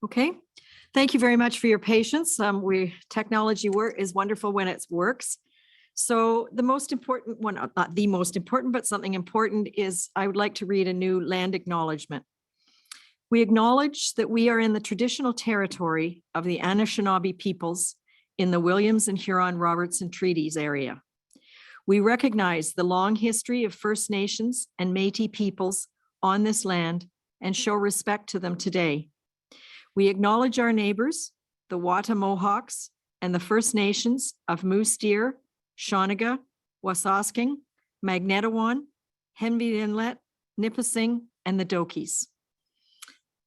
Okay, thank you very much for your patience. Technology is wonderful when it works. So the most important one, not the most important, but something important is I would like to read a new land acknowledgement. We acknowledge that we are in the traditional territory of the Anishinaabe peoples in the Williams and Huron-Robertson Treaties area. We recognize the long history of First Nations and Métis peoples on this land and show respect to them today. We acknowledge our neighbors, the Wata Mohawks, and the First Nations of Moose Deer, Shawniga, Wasasking, Magnetawan, Henby Inlet, Nipissing, and the Dokies.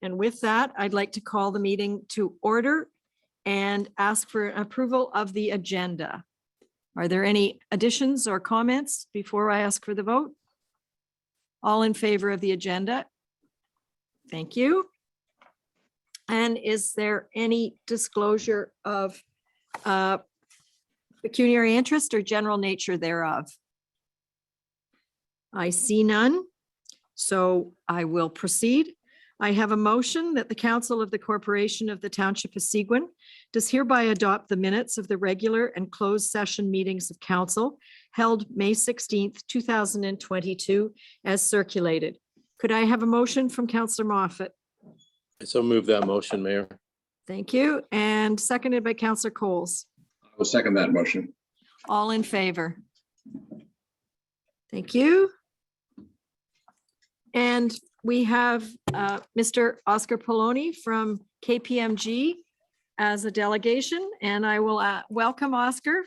And with that, I'd like to call the meeting to order and ask for approval of the agenda. Are there any additions or comments before I ask for the vote? All in favor of the agenda? Thank you. And is there any disclosure of pecuniary interest or general nature thereof? I see none, so I will proceed. I have a motion that the Council of the Corporation of the Township of Seguin does hereby adopt the minutes of the regular and closed session meetings of Council held May 16th, 2022 as circulated. Could I have a motion from Councillor Moffat? I so move that motion, Mayor. Thank you. And seconded by Councillor Coles. I will second that motion. All in favor? Thank you. And we have Mr. Oscar Poloni from KPMG as a delegation, and I will welcome Oscar.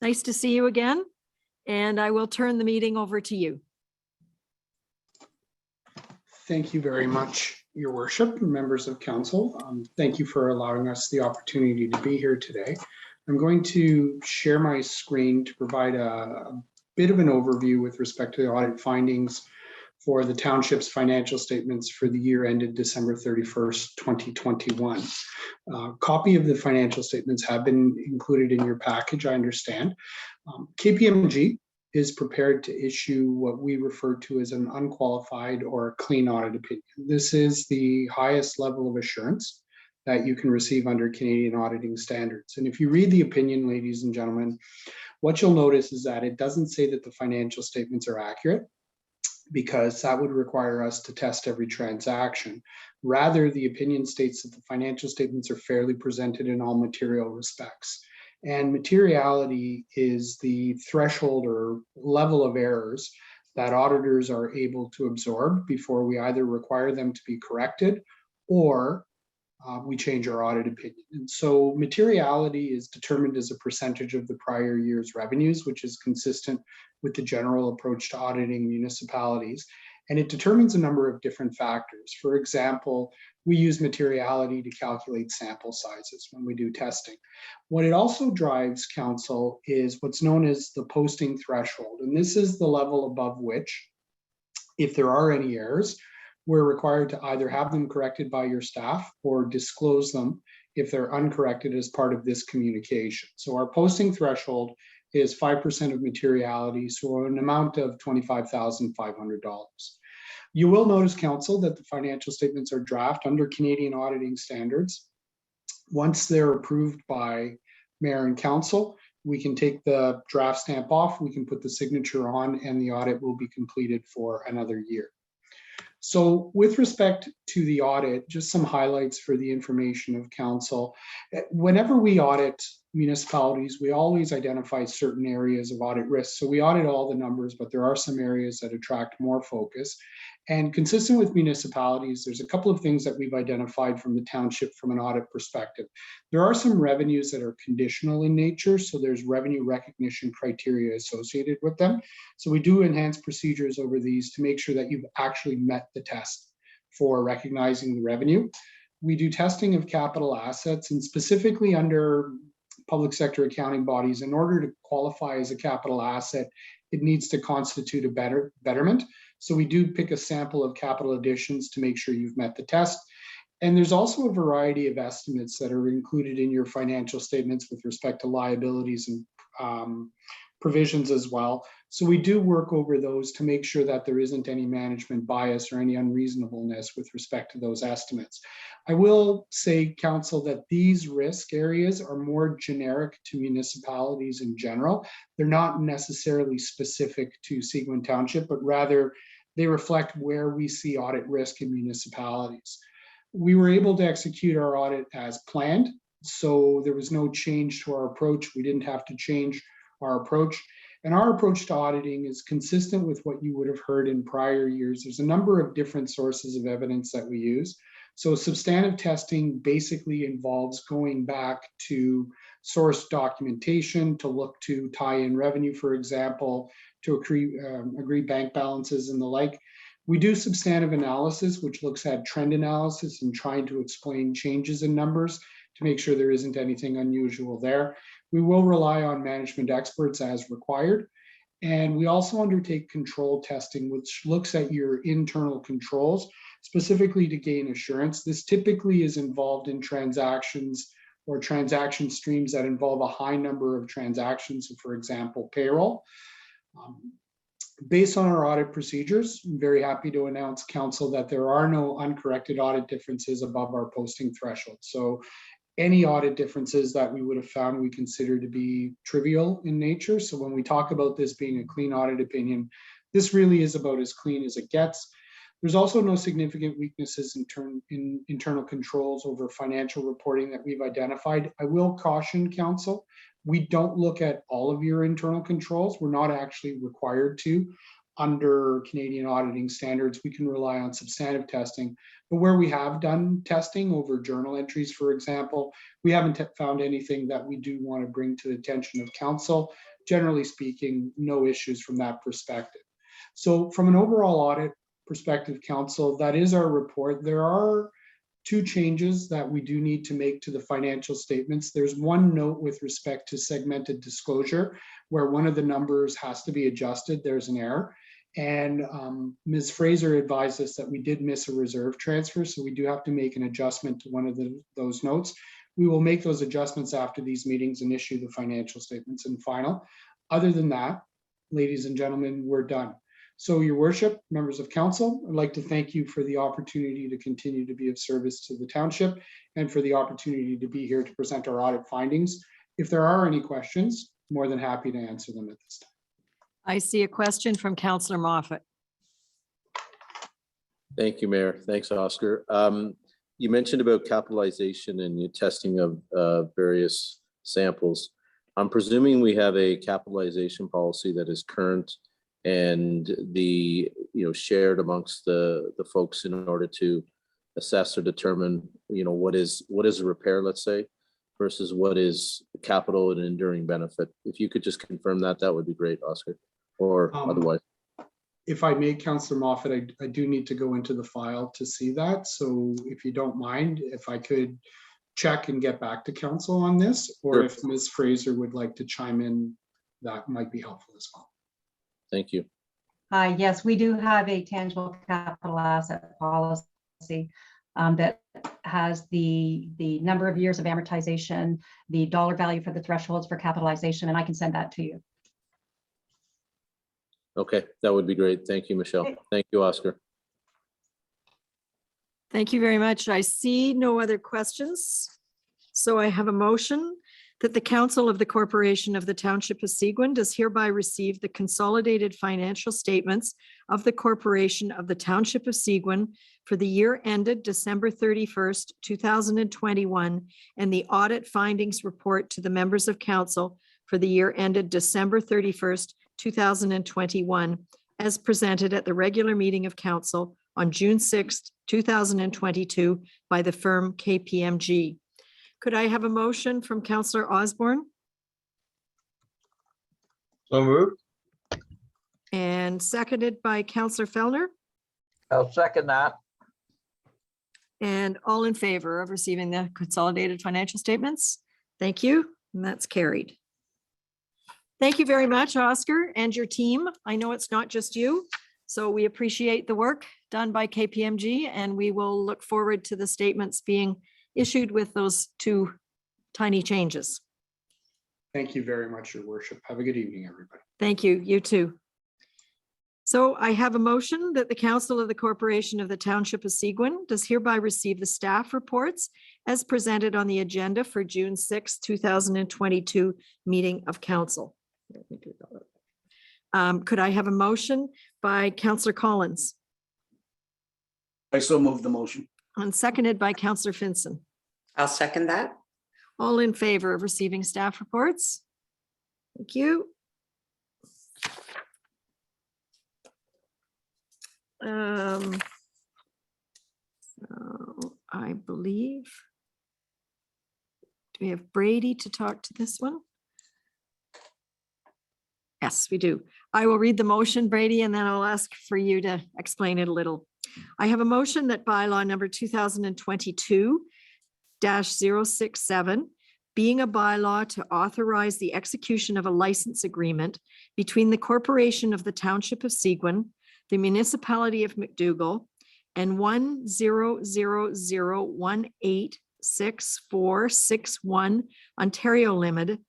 Nice to see you again, and I will turn the meeting over to you. Thank you very much, Your Worship, members of Council. Thank you for allowing us the opportunity to be here today. I'm going to share my screen to provide a bit of an overview with respect to the audit findings for the Township's financial statements for the year ended December 31st, 2021. Copy of the financial statements have been included in your package, I understand. KPMG is prepared to issue what we refer to as an unqualified or clean audit opinion. This is the highest level of assurance that you can receive under Canadian auditing standards. And if you read the opinion, ladies and gentlemen, what you'll notice is that it doesn't say that the financial statements are accurate, because that would require us to test every transaction. Rather, the opinion states that the financial statements are fairly presented in all material respects. And materiality is the threshold or level of errors that auditors are able to absorb before we either require them to be corrected or we change our audit opinion. And so materiality is determined as a percentage of the prior year's revenues, which is consistent with the general approach to auditing municipalities. And it determines a number of different factors. For example, we use materiality to calculate sample sizes when we do testing. What it also drives, Council, is what's known as the posting threshold. And this is the level above which, if there are any errors, we're required to either have them corrected by your staff or disclose them if they're uncorrected as part of this communication. So our posting threshold is 5% of materiality, so an amount of $25,500. You will notice, Council, that the financial statements are draft under Canadian auditing standards. Once they're approved by Mayor and Council, we can take the draft stamp off, we can put the signature on, and the audit will be completed for another year. So with respect to the audit, just some highlights for the information of Council. Whenever we audit municipalities, we always identify certain areas of audit risk. So we audit all the numbers, but there are some areas that attract more focus. And consistent with municipalities, there's a couple of things that we've identified from the township from an audit perspective. There are some revenues that are conditional in nature, so there's revenue recognition criteria associated with them. So we do enhance procedures over these to make sure that you've actually met the test for recognizing the revenue. We do testing of capital assets, and specifically under public sector accounting bodies, in order to qualify as a capital asset, it needs to constitute a betterment. So we do pick a sample of capital additions to make sure you've met the test. And there's also a variety of estimates that are included in your financial statements with respect to liabilities and provisions as well. So we do work over those to make sure that there isn't any management bias or any unreasonableness with respect to those estimates. I will say, Council, that these risk areas are more generic to municipalities in general. They're not necessarily specific to Seguin Township, but rather they reflect where we see audit risk in municipalities. We were able to execute our audit as planned, so there was no change to our approach. We didn't have to change our approach. And our approach to auditing is consistent with what you would have heard in prior years. There's a number of different sources of evidence that we use. So substantive testing basically involves going back to source documentation to look to tie in revenue, for example, to agree bank balances and the like. We do substantive analysis, which looks at trend analysis and trying to explain changes in numbers to make sure there isn't anything unusual there. We will rely on management experts as required. And we also undertake control testing, which looks at your internal controls, specifically to gain assurance. This typically is involved in transactions or transaction streams that involve a high number of transactions, so for example, payroll. Based on our audit procedures, I'm very happy to announce, Council, that there are no uncorrected audit differences above our posting threshold. So any audit differences that we would have found we consider to be trivial in nature. So when we talk about this being a clean audit opinion, this really is about as clean as it gets. There's also no significant weaknesses in internal controls over financial reporting that we've identified. I will caution, Council, we don't look at all of your internal controls. We're not actually required to. Under Canadian auditing standards, we can rely on substantive testing. But where we have done testing over journal entries, for example, we haven't found anything that we do want to bring to the attention of Council. Generally speaking, no issues from that perspective. So from an overall audit perspective, Council, that is our report. There are two changes that we do need to make to the financial statements. There's one note with respect to segmented disclosure, where one of the numbers has to be adjusted. There's an error. And Ms. Fraser advised us that we did miss a reserve transfer, so we do have to make an adjustment to one of those notes. We will make those adjustments after these meetings and issue the financial statements in final. Other than that, ladies and gentlemen, we're done. So, Your Worship, members of Council, I'd like to thank you for the opportunity to continue to be of service to the Township and for the opportunity to be here to present our audit findings. If there are any questions, more than happy to answer them at this time. I see a question from Councillor Moffat. Thank you, Mayor. Thanks, Oscar. You mentioned about capitalization and your testing of various samples. I'm presuming we have a capitalization policy that is current and shared amongst the folks in order to assess or determine what is a repair, let's say, versus what is capital and enduring benefit. If you could just confirm that, that would be great, Oscar, or otherwise. If I may, Councillor Moffat, I do need to go into the file to see that. So if you don't mind, if I could check and get back to Council on this, or Sure. if Ms. Fraser would like to chime in, that might be helpful as well. Thank you. Yes, we do have a tangible capital asset policy that has the number of years of amortization, the dollar value for the thresholds for capitalization, and I can send that to you. Okay, that would be great. Thank you, Michelle. Thank you, Oscar. Thank you very much. I see no other questions. So I have a motion that the Council of the Corporation of the Township of Seguin does hereby receive the consolidated financial statements of the Corporation of the Township of Seguin for the year ended December 31st, 2021, and the audit findings report to the members of Council for the year ended December 31st, 2021, as presented at the regular meeting of Council on June 6th, 2022 by the firm KPMG. Could I have a motion from Councillor Osborne So moved. and seconded by Councillor Fellner? I'll second that. And all in favor of receiving the consolidated financial statements? Thank you, and that's carried. Thank you very much, Oscar, and your team. I know it's not just you, so we appreciate the work done by KPMG, and we will look forward to the statements being issued with those two tiny changes. Thank you very much, Your Worship. Have a good evening, everybody. Thank you. You too. So I have a motion that the Council of the Corporation of the Township of Seguin does hereby receive the staff reports as presented on the agenda for June 6, 2022 meeting of council. Let me do that. Could I have a motion by Councillor Collins I so move the motion. and seconded by Councillor Finson? I'll second that. All in favor of receiving staff reports? Thank you. So I believe. Do we have Brady to talk to this one? Yes, we do. I will read the motion, Brady, and then I'll ask for you to explain it a little. I have a motion that bylaw number 2022-067, being a bylaw to authorize the execution of a license agreement between the Corporation of the Township of Seguin, the Municipality of McDougall, and 100186461 Ontario Limited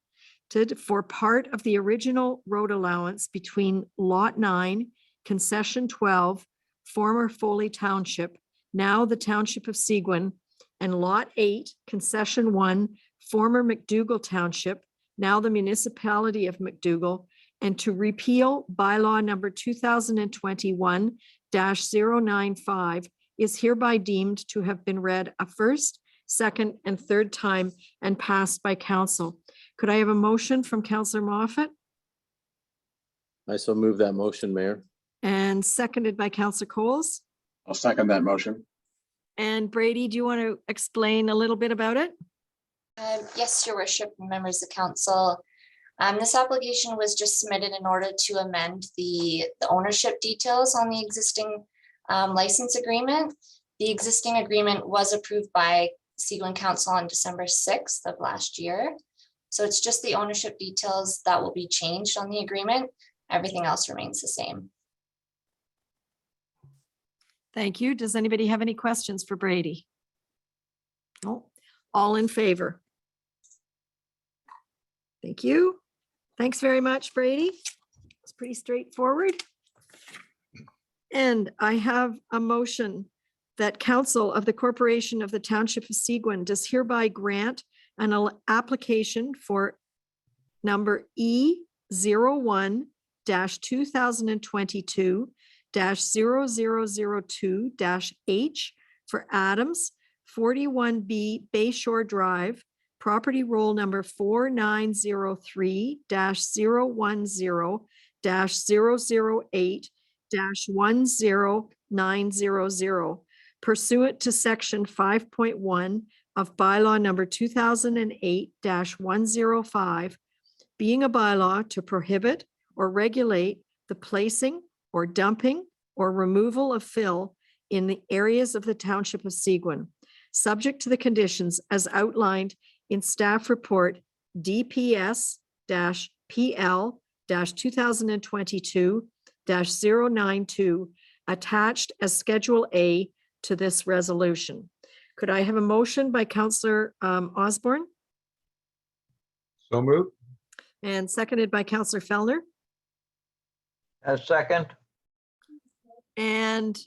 for part of the original road allowance between Lot 9, Concession 12, former Foley Township, now the Township of Seguin, and Lot 8, Concession 1, former McDougall Township, now the Municipality of McDougall, and to repeal bylaw number 2021-095 is hereby deemed to have been read a first, second, and third time and passed by council. Could I have a motion from Councillor Moffat I so move that motion, Mayor. and seconded by Councillor Coles? I'll second that motion. And Brady, do you want to explain a little bit about it? Yes, Your Worship, and members of council. This application was just submitted in order to amend the ownership details on the existing license agreement. The existing agreement was approved by Seguin Council on December 6th of last year. So it's just the ownership details that will be changed on the agreement. Everything else remains the same. Thank you. Does anybody have any questions for Brady? No. All in favor? Thank you. Thanks very much, Brady. It's pretty straightforward. And I have a motion that Council of the Corporation of the Township of Seguin does hereby grant an application for number E01-2022-0002-H for Adams, 41B Bayshore Drive, property roll number 4903-010-008-10900 pursuant to section 5.1 of bylaw number 2008-105, being a bylaw to prohibit or regulate the placing or dumping or removal of fill in the areas of the Township of Seguin, subject to the conditions as outlined in staff report DPS-PL-2022-092 attached as Schedule A to this resolution. Could I have a motion by Councillor Osborne So moved. and seconded by Councillor Fellner? And second. And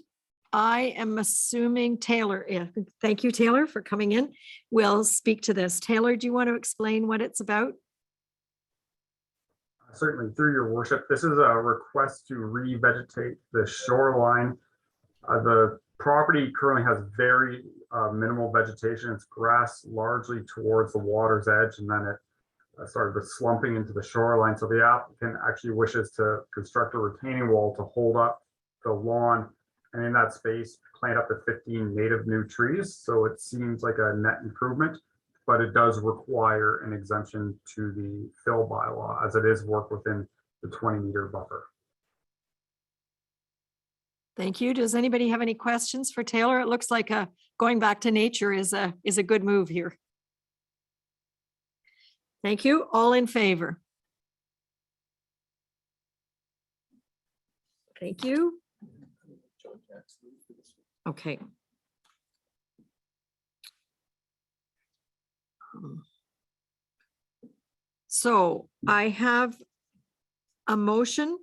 I am assuming Taylor, yeah, thank you, Taylor, for coming in. We'll speak to this. Taylor, do you want to explain what it's about? Certainly, through your worship. This is a request to revegetate the shoreline. The property currently has very minimal vegetation. It's grass largely towards the water's edge, and then it started slumping into the shoreline. So the applicant actually wishes to construct a retaining wall to hold up the lawn, and in that space plant up to 15 native new trees. So it seems like a net improvement, but it does require an exemption to the fill bylaw as it is work within the 20-meter buffer. Thank you. Does anybody have any questions for Taylor? It looks like going back to nature is a good move here. Thank you. All in favor? Thank you. Okay. So I have a motion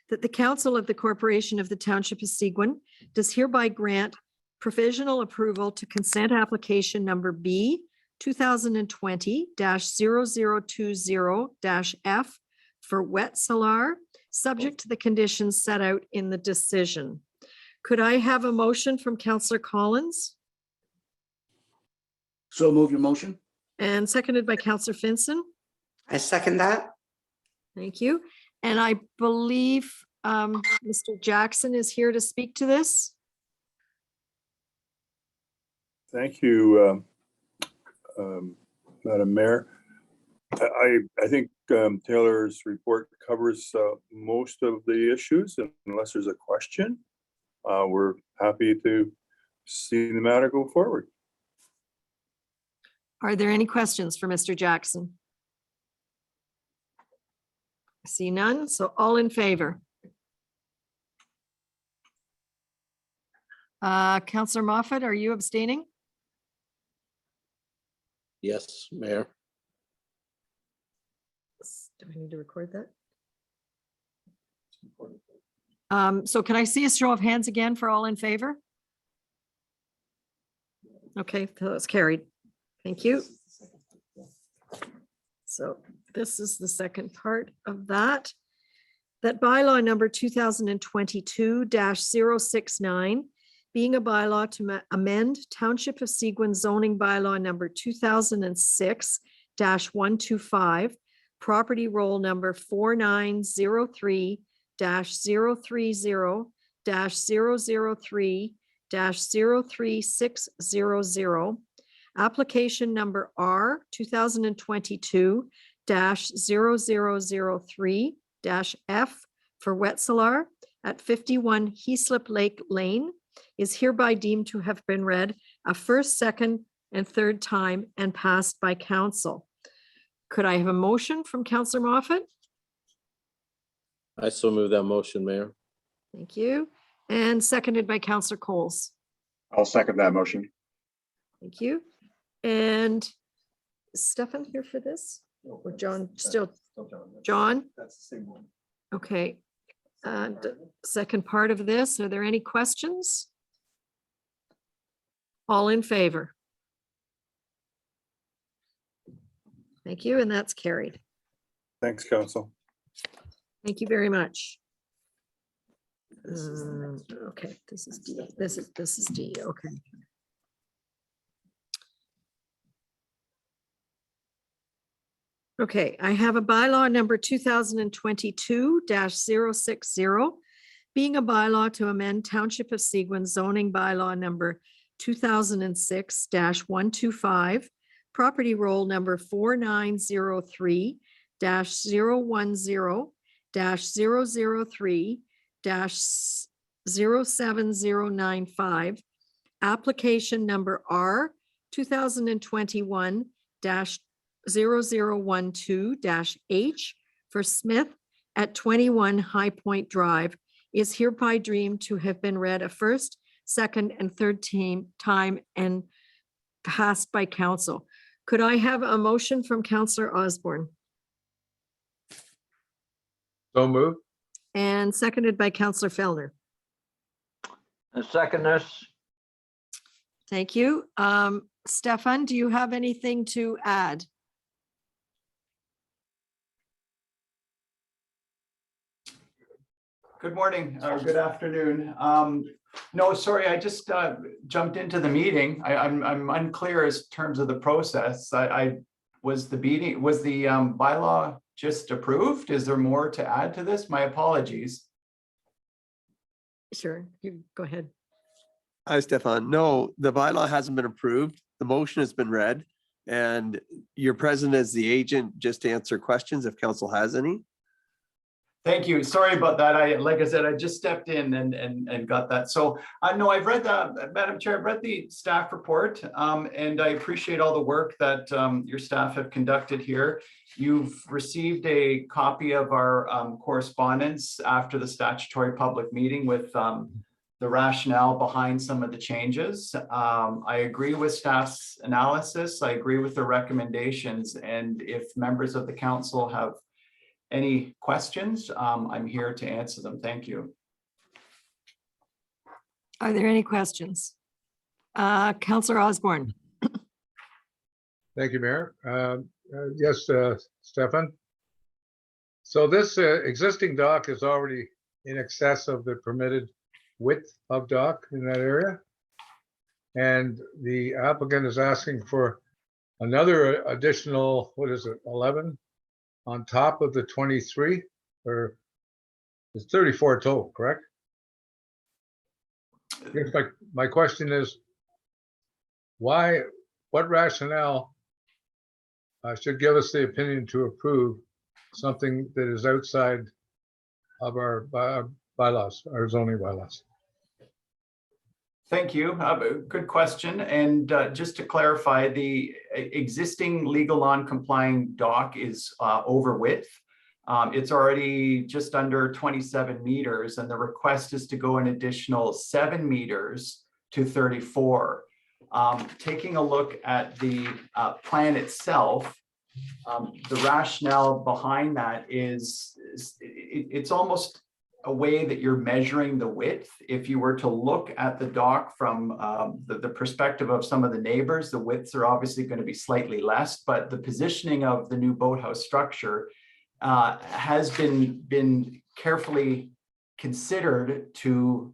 that the council of the corporation of the Township of Seguin does hereby grant provisional approval to consent application number B 2020-0020-F for wet salar, subject to the conditions set out in the decision. Could I have a motion from Councillor Collins So move your motion. and seconded by Councillor Finson? I second that. Thank you. And I believe Mr. Jackson is here to speak to this. Thank you, Madam Mayor. I think Taylor's report covers most of the issues. Unless there's a question, we're happy to see the matter go forward. Are there any questions for Mr. Jackson? I see none, so all in favor. Councillor Moffat, are you abstaining? Yes, Mayor. Do I need to record that? So can I see a show of hands again for all in favor? Okay, so it's carried. Thank you. So this is the second part of that. That bylaw number 2022-069, being a bylaw to amend Township of Seguin zoning bylaw number 2006-125, property roll number 4903-030-003-03600, application number R 2022-0003-F for wet salar at 51 Heaslip Lake Lane is hereby deemed to have been read a first, second, and third time and passed by council. Could I have a motion from Councillor Moffat? I so move that motion, Mayor. Thank you. And seconded by Councillor Coles. I'll second that motion. Thank you. And is Stefan here for this? Or John, still? John? That's the same one. Okay. And second part of this, are there any questions? All in favor? Thank you, and that's carried. Thanks, Council. Thank you very much. Okay, this is D. This is D. Okay. Okay, I have a bylaw number 2022-060, being a bylaw to amend Township of Seguin zoning bylaw number 2006-125, property roll number 4903-010-003-07095, application number R 2021-0012-H for Smith at 21 High Point Drive is hereby deemed to have been read a first, second, and third time and passed by council. Could I have a motion from Councillor Osborne So moved. and seconded by Councillor Fellner? And second this. Thank you. Stefan, do you have anything to add? Good morning or good afternoon. No, sorry, I just jumped into the meeting. I'm unclear as terms of the process. Was the bylaw just approved? Is there more to add to this? My apologies. Sure, you go ahead. Hi, Stefan. No, the bylaw hasn't been approved. The motion has been read, and you're present as the agent just to answer questions if council has any. Thank you. Sorry about that. Like I said, I just stepped in and got that. So no, I've read that, Madam Chair, I've read the staff report and I appreciate all the work that your staff have conducted here. You've received a copy of our correspondence after the statutory public meeting with the the rationale behind some of the changes. I agree with staff's analysis. I agree with the recommendations. And if members of the council have any questions, I'm here to answer them. Thank you. Are there any questions? Councillor Osborne. Thank you, Mayor. Yes, Stefan. So this existing dock is already in excess of the permitted width of dock in that area. And the applicant is asking for another additional, what is it, 11 on top of the 23, or it's 34 total, correct? Here's my question is, why, what rationale should give us the opinion to approve something that is outside of our bylaws, our zoning bylaws? Thank you. Good question. And just to clarify, the existing legal non-complying dock is over width. It's already just under 27 meters, and the request is to go an additional 7 meters to 34. Taking a look at the plan itself, the rationale behind that is it's almost a way that you're measuring the width. If you were to look at the dock from the perspective of some of the neighbors, the widths are obviously going to be slightly less, but the positioning of the new boathouse structure has been carefully considered to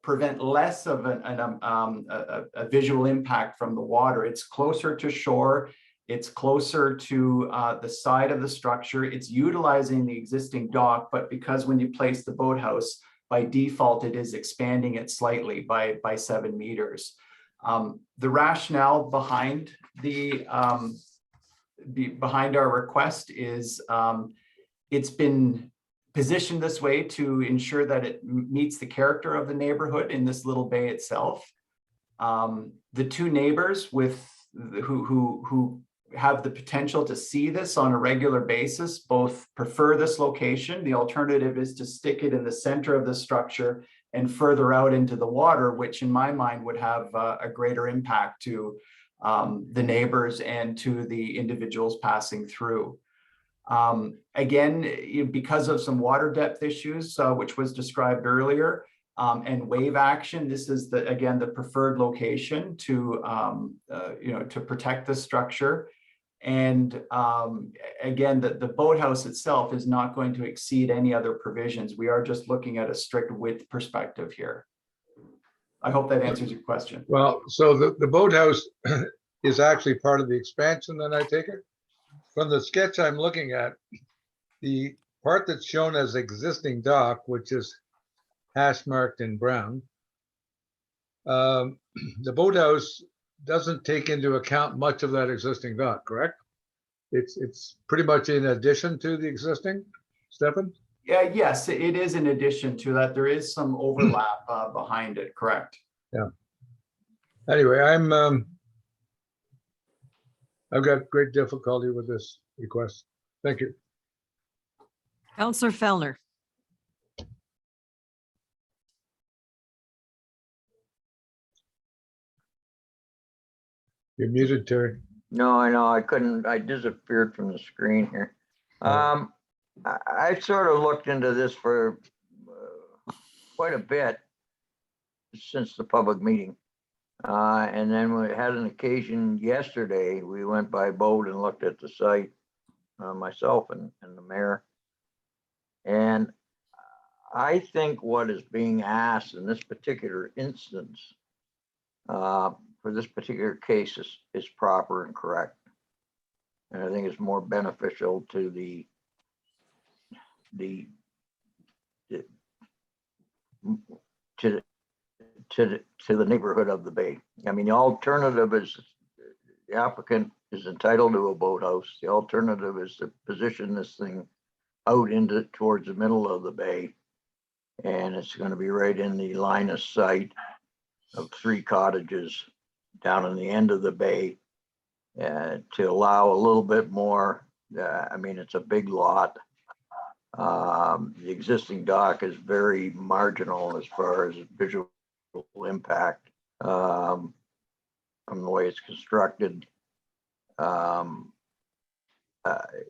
prevent less of a visual impact from the water. It's closer to shore. It's closer to the side of the structure. It's utilizing the existing dock, but because when you place the boathouse, by default, it is expanding it slightly by 7 meters. The rationale behind behind our request is it's been positioned this way to ensure that it meets the character of the neighborhood in this little bay itself. The two neighbors who have the potential to see this on a regular basis both prefer this location. The alternative is to stick it in the center of the structure and further out into the water, which in my mind would have a greater impact to the neighbors and to the individuals passing through. Again, because of some water depth issues, which was described earlier, and wave action, this is again the preferred location to to protect the structure. And again, the boathouse itself is not going to exceed any other provisions. We are just looking at a strict width perspective here. I hope that answers your question. Well, so the boathouse is actually part of the expansion, then I take it? From the sketch I'm looking at, the part that's shown as existing dock, which is hash marked in brown, the boathouse doesn't take into account much of that existing dock, correct? It's pretty much in addition to the existing, Stefan? Yeah, yes, it is in addition to that. There is some overlap behind it, correct? Yeah. Anyway, I've got great difficulty with this request. Thank you. Councillor Fellner. You're muted, Terry. No, I know, I couldn't, I disappeared from the screen here. I sort of looked into this for quite a bit since the public meeting. And then we had an occasion yesterday, we went by boat and looked at the site, myself and the mayor. And I think what is being asked in this particular instance, for this particular case is proper and correct. And I think it's more beneficial to the neighborhood of the bay. I mean, the alternative is the applicant is entitled to a boathouse. The alternative is to position this thing out towards the middle of the bay. And it's going to be right in the line of sight of 3 cottages down in the end of the bay, to allow a little bit more. I mean, it's a big lot. The existing dock is very marginal as far as visual impact from the way it's constructed.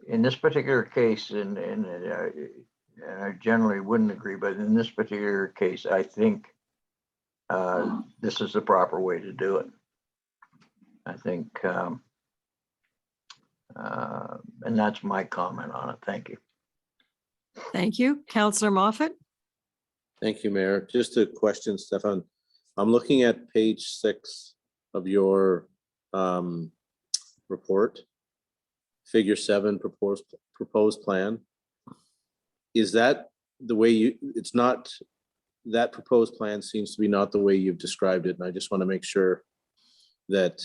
In this particular case, and I generally wouldn't agree, but in this particular case, I think this is the proper way to do it. I think, and that's my comment on it. Thank you. Thank you. Councillor Moffat. Thank you, Mayor. Just a question, Stefan. I'm looking at page 6 of your report, figure 7, proposed plan. Is that the way it's not, that proposed plan seems to be not the way you've described it. And I just want to make sure that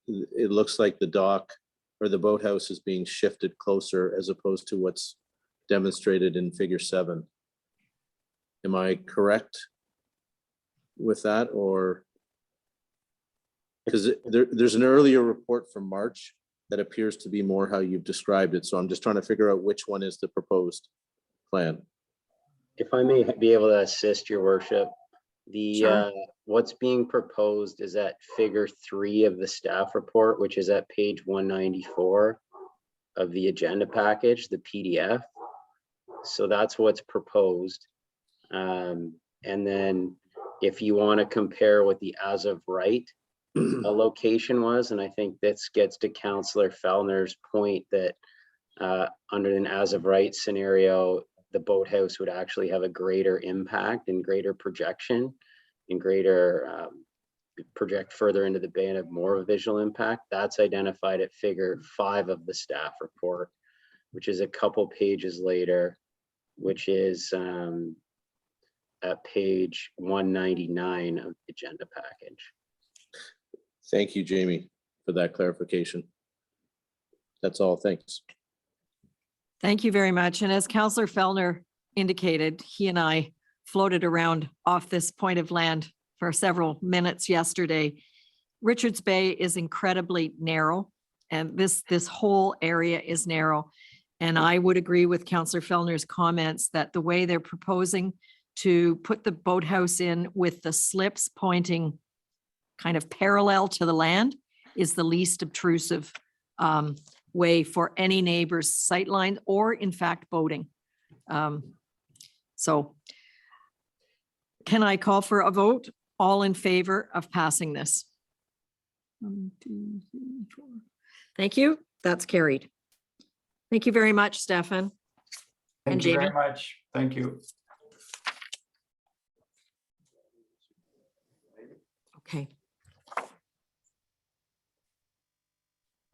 it looks like the dock or the boathouse is being shifted closer as opposed to what's demonstrated in figure 7. Am I correct with that? Or because there's an earlier report from March that appears to be more how you've described it. So I'm just trying to figure out which one is the proposed plan. If I may be able to assist, your worship, Sure. what's being proposed is at figure 3 of the staff report, which is at page 194 of the agenda package, the PDF. So that's what's proposed. And then if you want to compare what the as of right location was, and I think this gets to Councillor Fellner's point that under an as of right scenario, the boathouse would actually have a greater impact and greater projection and greater project further into the bay and have more of a visual impact. That's identified at figure 5 of the staff report, which is a couple pages later, which is at page 199 of the agenda package. Thank you, Jamie, for that clarification. That's all. Thanks. Thank you very much. And as Councillor Fellner indicated, he and I floated around off this point of land for several minutes yesterday. Richards Bay is incredibly narrow, and this whole area is narrow. And I would agree with Councillor Fellner's comments that the way they're proposing to put the boathouse in with the slips pointing kind of parallel to the land is the least obtrusive way for any neighbor's sightline or in fact boating. So can I call for a vote? All in favor of passing this? 1, 2, 3, 4. Thank you. That's carried. Thank you very much, Stefan. Thank you very much. Thank you. Okay.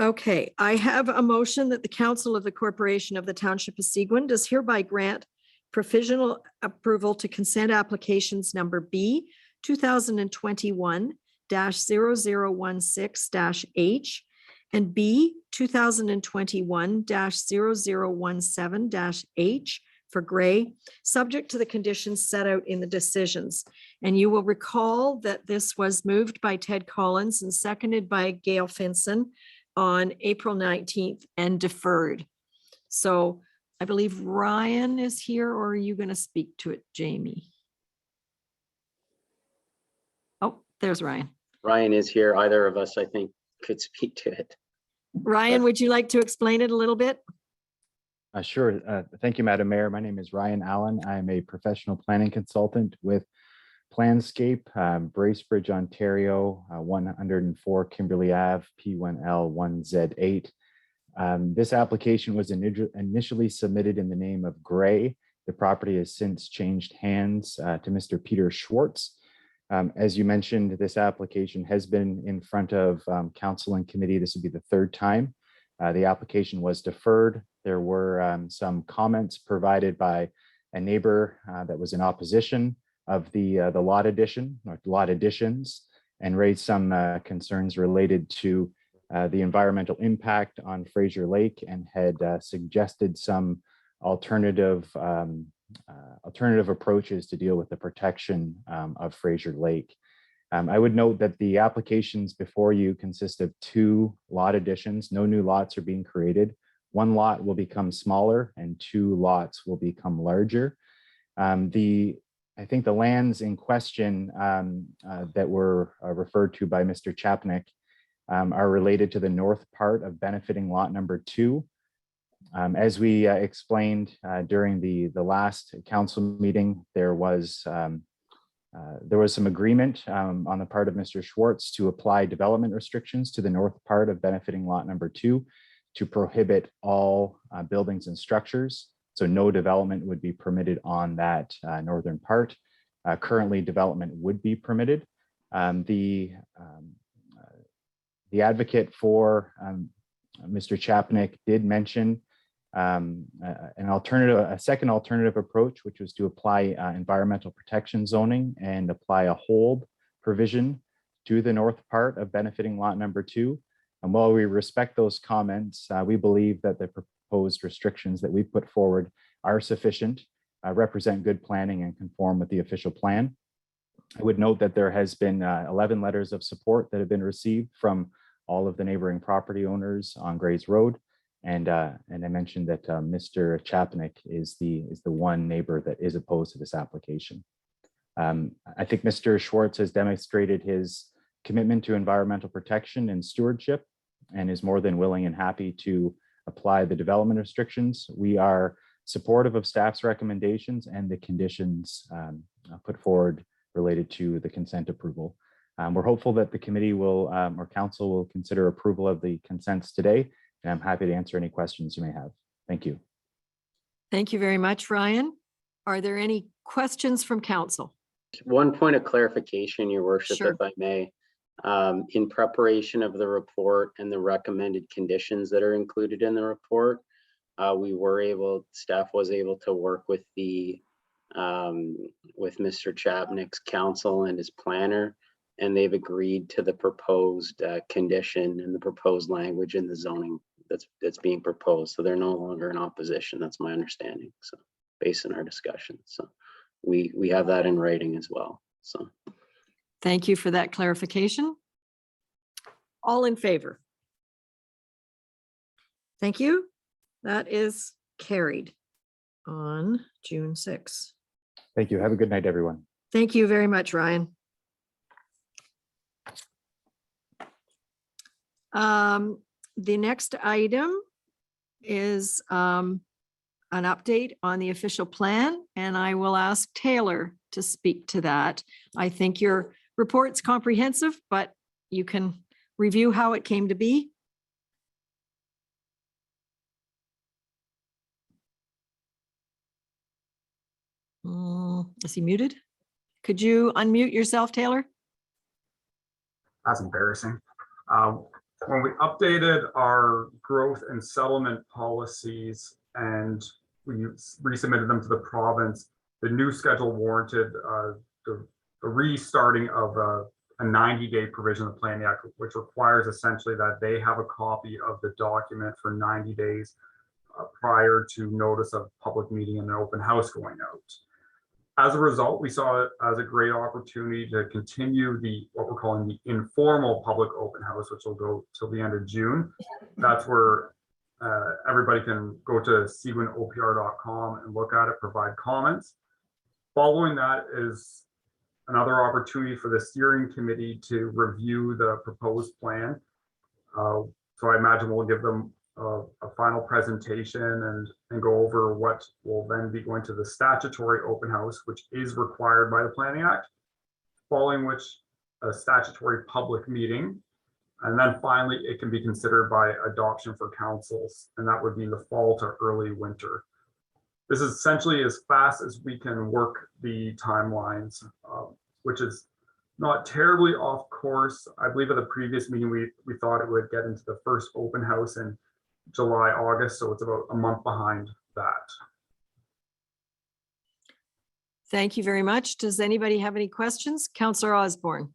Okay, I have a motion that the Council of the Corporation of the Township of Seguin does hereby grant provisional approval to consent applications number B 2021-0016-H and B 2021-0017-H for Gray, subject to the conditions set out in the decisions. And you will recall that this was moved by Ted Collins and seconded by Gail Finson on April 19th and deferred. So I believe Ryan is here, or are you going to speak to it, Jamie? Oh, there's Ryan. Ryan is here. Either of us, I think, could speak to it. Ryan, would you like to explain it a little bit? Sure. Thank you, Madam Mayor. My name is Ryan Allen. I'm a professional planning consultant with Planscape, Bracebridge, Ontario, 104 Kimberley Ave, P1L 1Z8. This application was initially submitted in the name of Gray. The property has since changed hands to Mr. Peter Schwartz. As you mentioned, this application has been in front of council and committee. This would be the 3rd time. The application was deferred. There were some comments provided by a neighbor that was in opposition of the lot addition or lot additions, and raised some concerns related to the environmental impact on Fraser Lake, and had suggested some alternative approaches to deal with the protection of Fraser Lake. I would note that the applications before you consist of 2 lot additions. No new lots are being created. 1 lot will become smaller and 2 lots will become larger. The I think the lands in question that were referred to by Mr. Chapnick are related to the north part of benefiting lot number 2. As we explained during the last council meeting, there was some agreement on the part of Mr. Schwartz to apply development restrictions to the north part of benefiting lot number 2 to prohibit all buildings and structures. So no development would be permitted on that northern part. Currently, development would be permitted. The advocate for Mr. Chapnick did mention a second alternative approach, which was to apply environmental protection zoning and apply a hold provision to the north part of benefiting lot number 2. And while we respect those comments, we believe that the proposed restrictions that we put forward are sufficient, represent good planning, and conform with the official plan. I would note that there has been 11 letters of support that have been received from all of the neighboring property owners on Grays Road. And I mentioned that Mr. Chapnick is the one neighbor that is opposed to this application. I think Mr. Schwartz has demonstrated his commitment to environmental protection and stewardship and is more than willing and happy to apply the development restrictions. We are supportive of staff's recommendations and the conditions put forward related to the consent approval. We're hopeful that the committee will, or council will consider approval of the consents today. And I'm happy to answer any questions you may have. Thank you. Thank you very much, Ryan. Are there any questions from council? One point of clarification, Your Worship, Sure. if I may. In preparation of the report and the recommended conditions that are included in the report, staff was able to work with Mr. Chapnick's counsel and his planner, and they've agreed to the proposed condition and the proposed language in the zoning that's being proposed. So they're no longer in opposition. That's my understanding. So based on our discussion. So we have that in writing as well. So Thank you for that clarification. All in favor? Thank you. That is carried on June 6th. Thank you. Have a good night, everyone. Thank you very much, Ryan. The next item is an update on the official plan, and I will ask Taylor to speak to that. I think your report's comprehensive, but you can review how it came to be. Is he muted? Could you unmute yourself, Taylor? That's embarrassing. When we updated our growth and settlement policies and we resubmitted them to the province, the new schedule warranted the restarting of a 90-day provision of the Planning Act, which requires essentially that they have a copy of the document for 90 days prior to notice of public meeting and an open house going out. As a result, we saw it as a great opportunity to continue what we're calling the informal public open house, which will go till the end of June. That's where everybody can go to seguinopr.com and look at it, provide comments. Following that is another opportunity for the steering committee to review the proposed plan. So I imagine we'll give them a final presentation and go over what will then be going to the statutory open house, which is required by the Planning Act, following which a statutory public meeting. And then finally, it can be considered by adoption for councils, and that would be the fall to early winter. This is essentially as fast as we can work the timelines, which is not terribly off course. I believe at the previous meeting, we thought it would get into the first open house in July, August, so it's about a month behind that. Thank you very much. Does anybody have any questions? Councillor Osborne.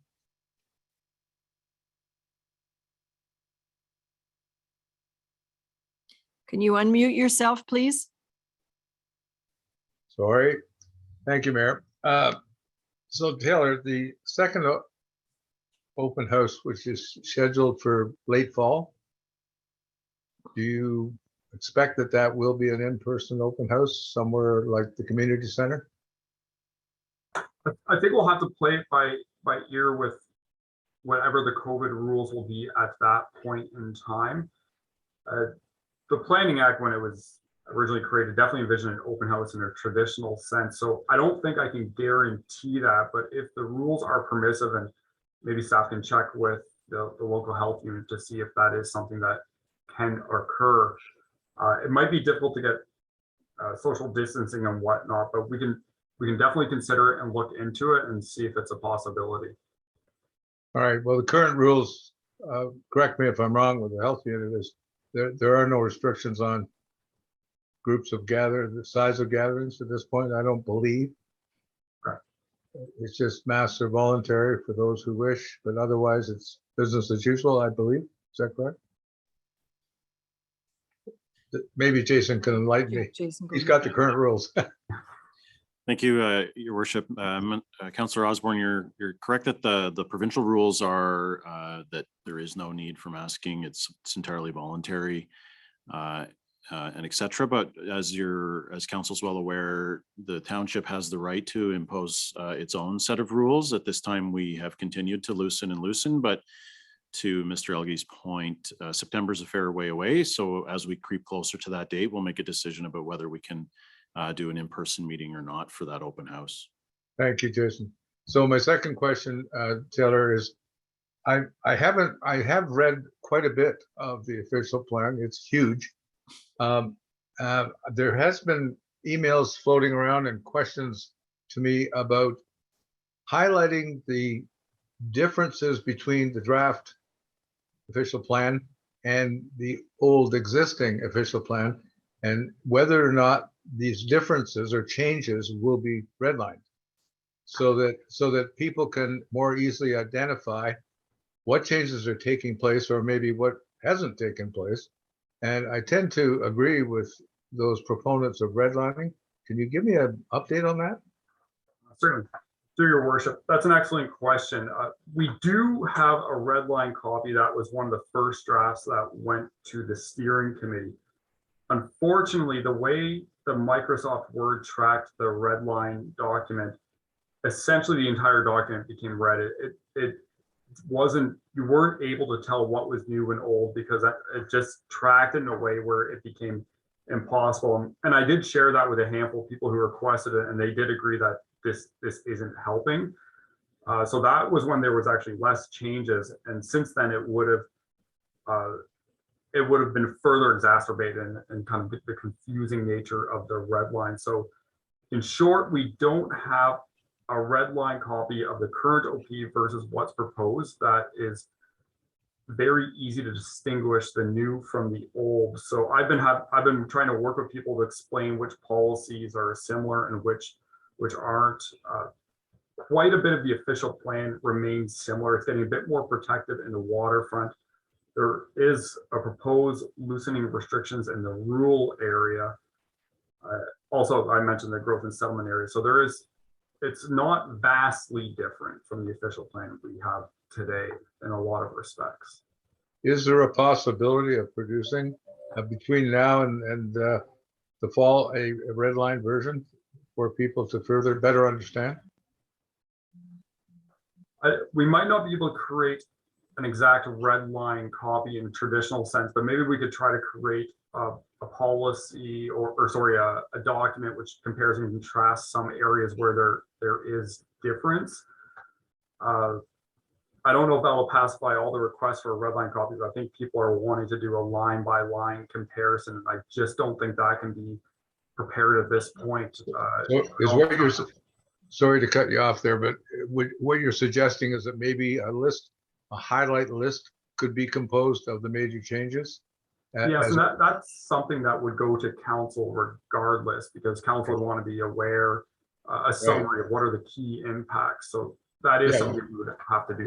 Can you unmute yourself, please? Sorry. Thank you, Mayor. So Taylor, the second open house, which is scheduled for late fall, do you expect that will be an in-person open house somewhere like the community center? I think we'll have to play it by ear with whatever the COVID rules will be at that point in time. The Planning Act, when it was originally created, definitely envisioned an open house in a traditional sense. So I don't think I can guarantee that, but if the rules are permissive, and maybe staff can check with the local health unit to see if that is something that can occur. It might be difficult to get social distancing and whatnot, but we can definitely consider it and look into it and see if it's a possibility. All right, well, the current rules, correct me if I'm wrong, with the health unit is there are no restrictions on groups of the size of gatherings at this point, I don't believe. Right. It's just masks are voluntary for those who wish, but otherwise it's business as usual, I believe. Is that correct? Maybe Jason can enlighten me. Jason, go He's ahead. got the current rules. Thank you, Your Worship. Councillor Osborne, you're correct that the provincial rules are that there is no need for masking. It's entirely voluntary and etc. But as council's well aware, the township has the right to impose its own set of rules. At this time, we have continued to loosen, but to Mr. Elgie's point, September's a fair way away. So as we creep closer to that date, we'll make a decision about whether we can do an in-person meeting or not for that open house. Thank you, Jason. So my second question, Taylor, is I have read quite a bit of the official plan. It's huge. There has been emails floating around and questions to me about highlighting the differences between the draft official plan and the old existing official plan, and whether or not these differences or changes will be redlined so that people can more easily identify what changes are taking place or maybe what hasn't taken place. And I tend to agree with those proponents of redlining. Can you give me an update on that? Certainly. Through your worship, that's an excellent question. We do have a red line copy that was one of the first drafts that went to the steering committee. Unfortunately, the way the Microsoft Word tracked the red line document, essentially the entire document became red. It wasn't, you weren't able to tell what was new and old because it just tracked in a way where it became impossible. And I did share that with a handful of people who requested it, and they did agree that this isn't helping. So that was when there was actually less changes, and since then it would have been further exacerbated and kind of the confusing nature of the red line. So in short, we don't have a red line copy of the current OP versus what's proposed that is very easy to distinguish the new from the old. So I've been trying to work with people to explain which policies are similar and which aren't. Quite a bit of the official plan remains similar. It's getting a bit more protective in the waterfront. There is a proposed loosening of restrictions in the rural area. Also, I mentioned the growth and settlement area. So it's not vastly different from the official plan we have today in a lot of respects. Is there a possibility of producing between now and the fall a red line version for people to better understand? We might not be able to create an exact red line copy in traditional sense, but maybe we could try to create a policy or sorry, a document which compares and contrasts some areas where there is difference. I don't know if that will pass by all the requests for red line copies. I think people are wanting to do a line by line comparison. I just don't think that can be prepared at this point. Sorry to cut you off there, but what you're suggesting is that maybe a highlight list could be composed of the major changes? Yes, and that's something that would go to council regardless, because council would want to be aware, a summary of what are the key impacts. So that is something we would have to do.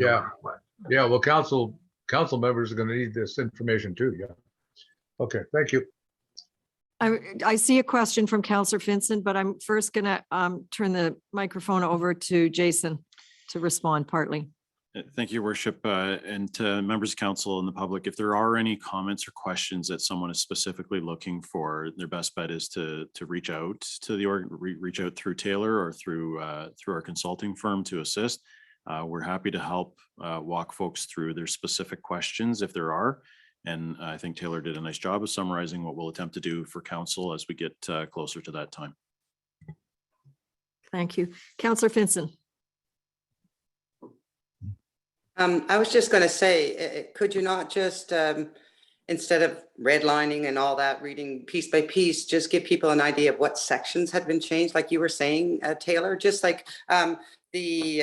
Yeah, well, council members are going to need this information too. Yeah. Okay, thank you. I see a question from Councillor Vincent, but I'm first going to turn the microphone over to Jason to respond partly. Thank you, Your Worship, and to members of council and the public. If there are any comments or questions that someone is specifically looking for, their best bet is to reach out to the reach out through Taylor or through our consulting firm to assist. We're happy to help walk folks through their specific questions if there are. And I think Taylor did a nice job of summarizing what we'll attempt to do for council as we get closer to that time. Thank you. Councillor Finson. I was just going to say, could you not just, instead of redlining and all that, reading piece by piece, just give people an idea of what sections had been changed, like you were saying, Taylor, just like the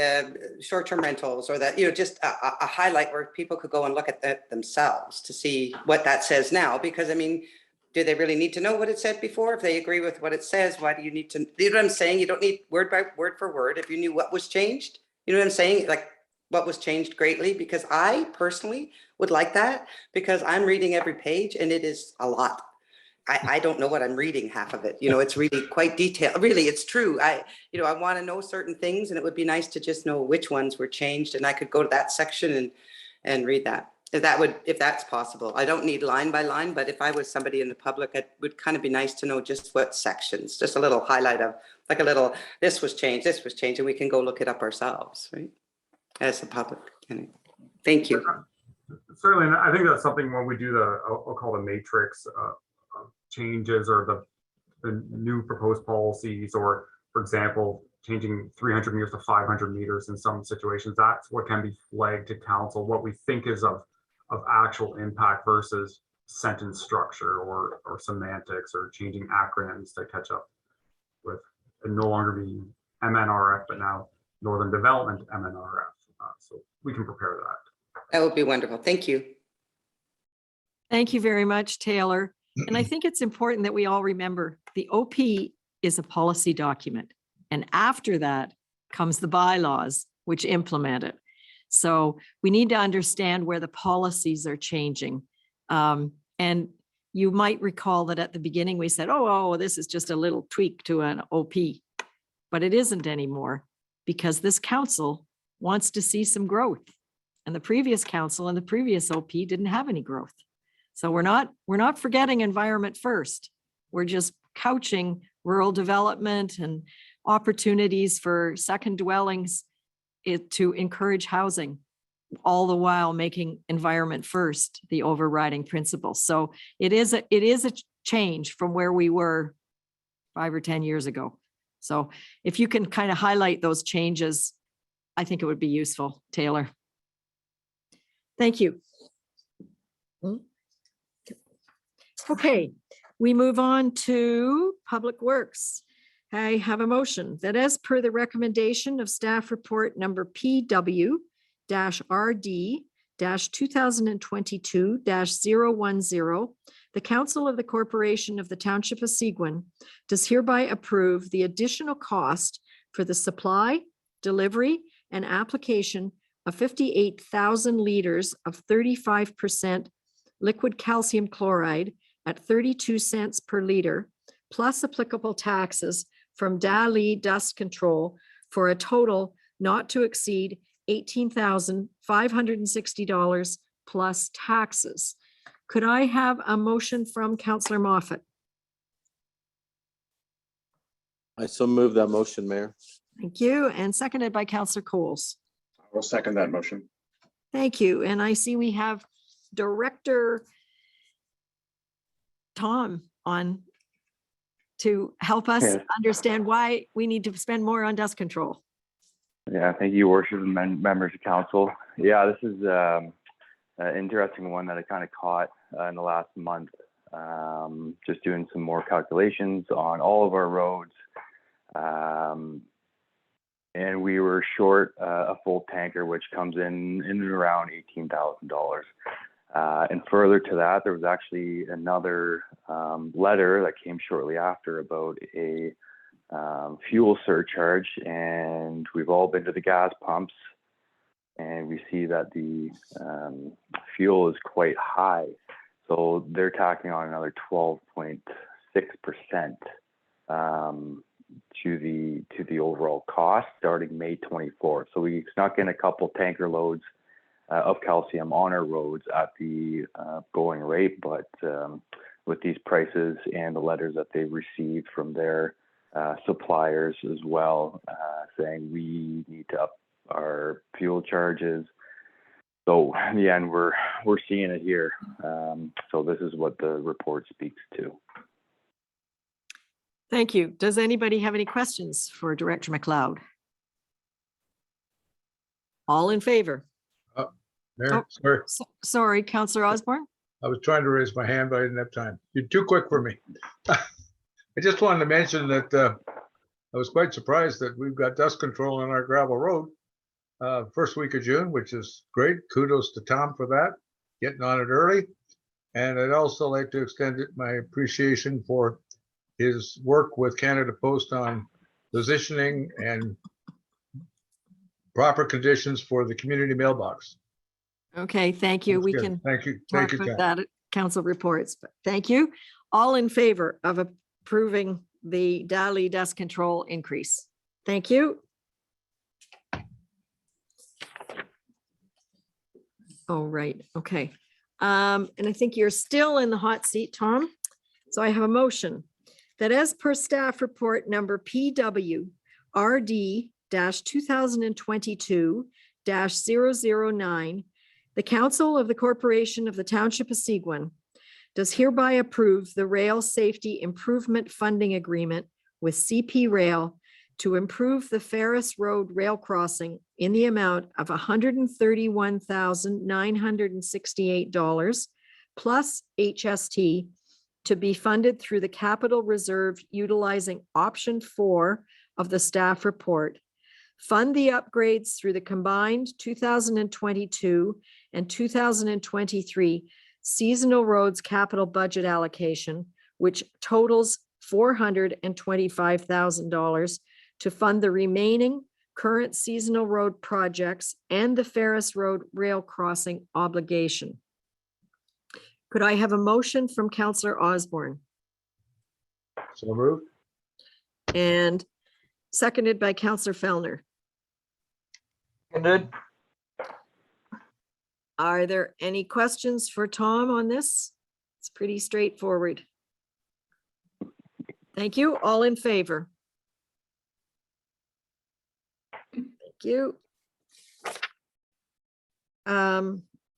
short-term rentals, or that, just a highlight where people could go and look at that themselves to see what that says now. Because I mean, do they really need to know what it said before? If they agree with what it says, why do you need to? You know what I'm saying? You don't need word for word. If you knew what was changed, you know what I'm saying? Like, what was changed greatly, because I personally would like that, because I'm reading every page and it is a lot. I don't know what I'm reading half of it. It's really quite detailed. Really, it's true. I want to know certain things, and it would be nice to just know which ones were changed, and I could go to that section and read that. If that's possible. I don't need line by line, but if I was somebody in the public, it would kind of be nice to know just what sections, just a little highlight of, like a little, this was changed, and we can go look it up ourselves, right? As the public. Thank you. Certainly, and I think that's something when we do I'll call the matrix of changes, or the new proposed policies, or for example, changing 300 meters to 500 meters in some situations. That's what can be flagged to council, what we think is of actual impact versus sentence structure or semantics, or changing acronyms to catch up with it no longer being MNRF, but now Northern Development MNRF. So we can prepare that. That would be wonderful. Thank you. Thank you very much, Taylor. And I think it's important that we all remember the OP is a policy document. And after that comes the bylaws, which implement it. So we need to understand where the policies are changing. And you might recall that at the beginning we said, oh, this is just a little tweak to an OP, but it isn't anymore, because this council wants to see some growth. And the previous council and the previous OP didn't have any growth. So we're not forgetting environment first. We're just couching rural development and opportunities for second dwellings to encourage housing, all the while making environment first the overriding principle. So it is a change from where we were 5 or 10 years ago. So if you can kind of highlight those changes, I think it would be useful, Taylor. Thank you. Okay, we move on to Public Works. I have a motion that, as per the recommendation of staff report number PW-RD-2022-010, the Council of the Corporation of the Township of Seguin does hereby approve the additional cost for the supply, delivery, and application of 58,000 liters of 35% liquid calcium chloride at 32 cents per liter, plus applicable taxes from Dali Dust Control, for a total not to exceed $18,560 plus taxes. Could I have a motion from Councillor Moffat? I so move that motion, Mayor. Thank you. And seconded by Councillor Coles. I will second that motion. Thank you. And I see we have Director Tom on to help us understand why we need to spend more on dust control. Yeah, thank you, Your Worship, and members of council. Yeah, this is an interesting one that I kind of caught in the last month. Just doing some more calculations on all of our roads. And we were short a full tanker, which comes in and around $18,000. And further to that, there was actually another letter that came shortly after about a fuel surcharge. And we've all been to the gas pumps, and we see that the fuel is quite high. So they're tacking on another 12.6% to the overall cost starting May 24th. So we snuck in a couple tanker loads of calcium on our roads at the going rate, but with these prices and the letters that they received from their suppliers as well, saying we need to up our fuel charges. So in the end, we're seeing it here. So this is what the report speaks to. Thank you. Does anybody have any questions for Director McLeod? All in favor? Mayor, sorry, Sorry, Councillor Osborne. I was trying to raise my hand, but I didn't have time. You're too quick for me. I just wanted to mention that I was quite surprised that we've got dust control on our gravel road first week of June, which is great. Kudos to Tom for that, getting on it early. And I'd also like to extend my appreciation for his work with Canada Post on positioning and proper conditions for the community mailbox. Okay, thank you. That's We good. can Thank you. talk Thank you, about Tom. that at council reports, but thank you. All in favor of approving the daily dust control increase? Thank you. Oh, right, okay. And I think you're still in the hot seat, Tom. So I have a motion that as per staff report number PW RD 2022-009, the Council of the Corporation of the Township of Seguin does hereby approve the Rail Safety Improvement Funding Agreement with CP Rail to improve the Ferris Road rail crossing in the amount of $131,968 plus HST to be funded through the capital reserve utilizing option 4 of the staff report. Fund the upgrades through the combined 2022 and 2023 seasonal roads capital budget allocation, which totals $425,000 to fund the remaining current seasonal road projects and the Ferris Road rail crossing obligation. Could I have a motion from Councillor Osborne So moved. and seconded by Councillor Fellner? Good. Are there any questions for Tom on this? It's pretty straightforward. Thank you. All in favor? Thank you.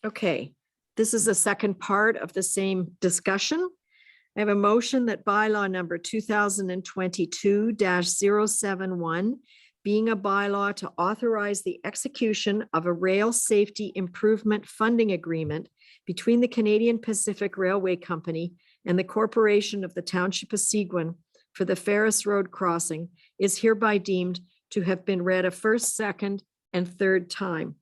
Okay, this is the second part of the same discussion. I have a motion that bylaw number 2022-071 being a bylaw to authorize the execution of a rail safety improvement funding agreement between the Canadian Pacific Railway Company and the Corporation of the Township of Seguin for the Ferris Road crossing is hereby deemed to have been read a first, second, and third time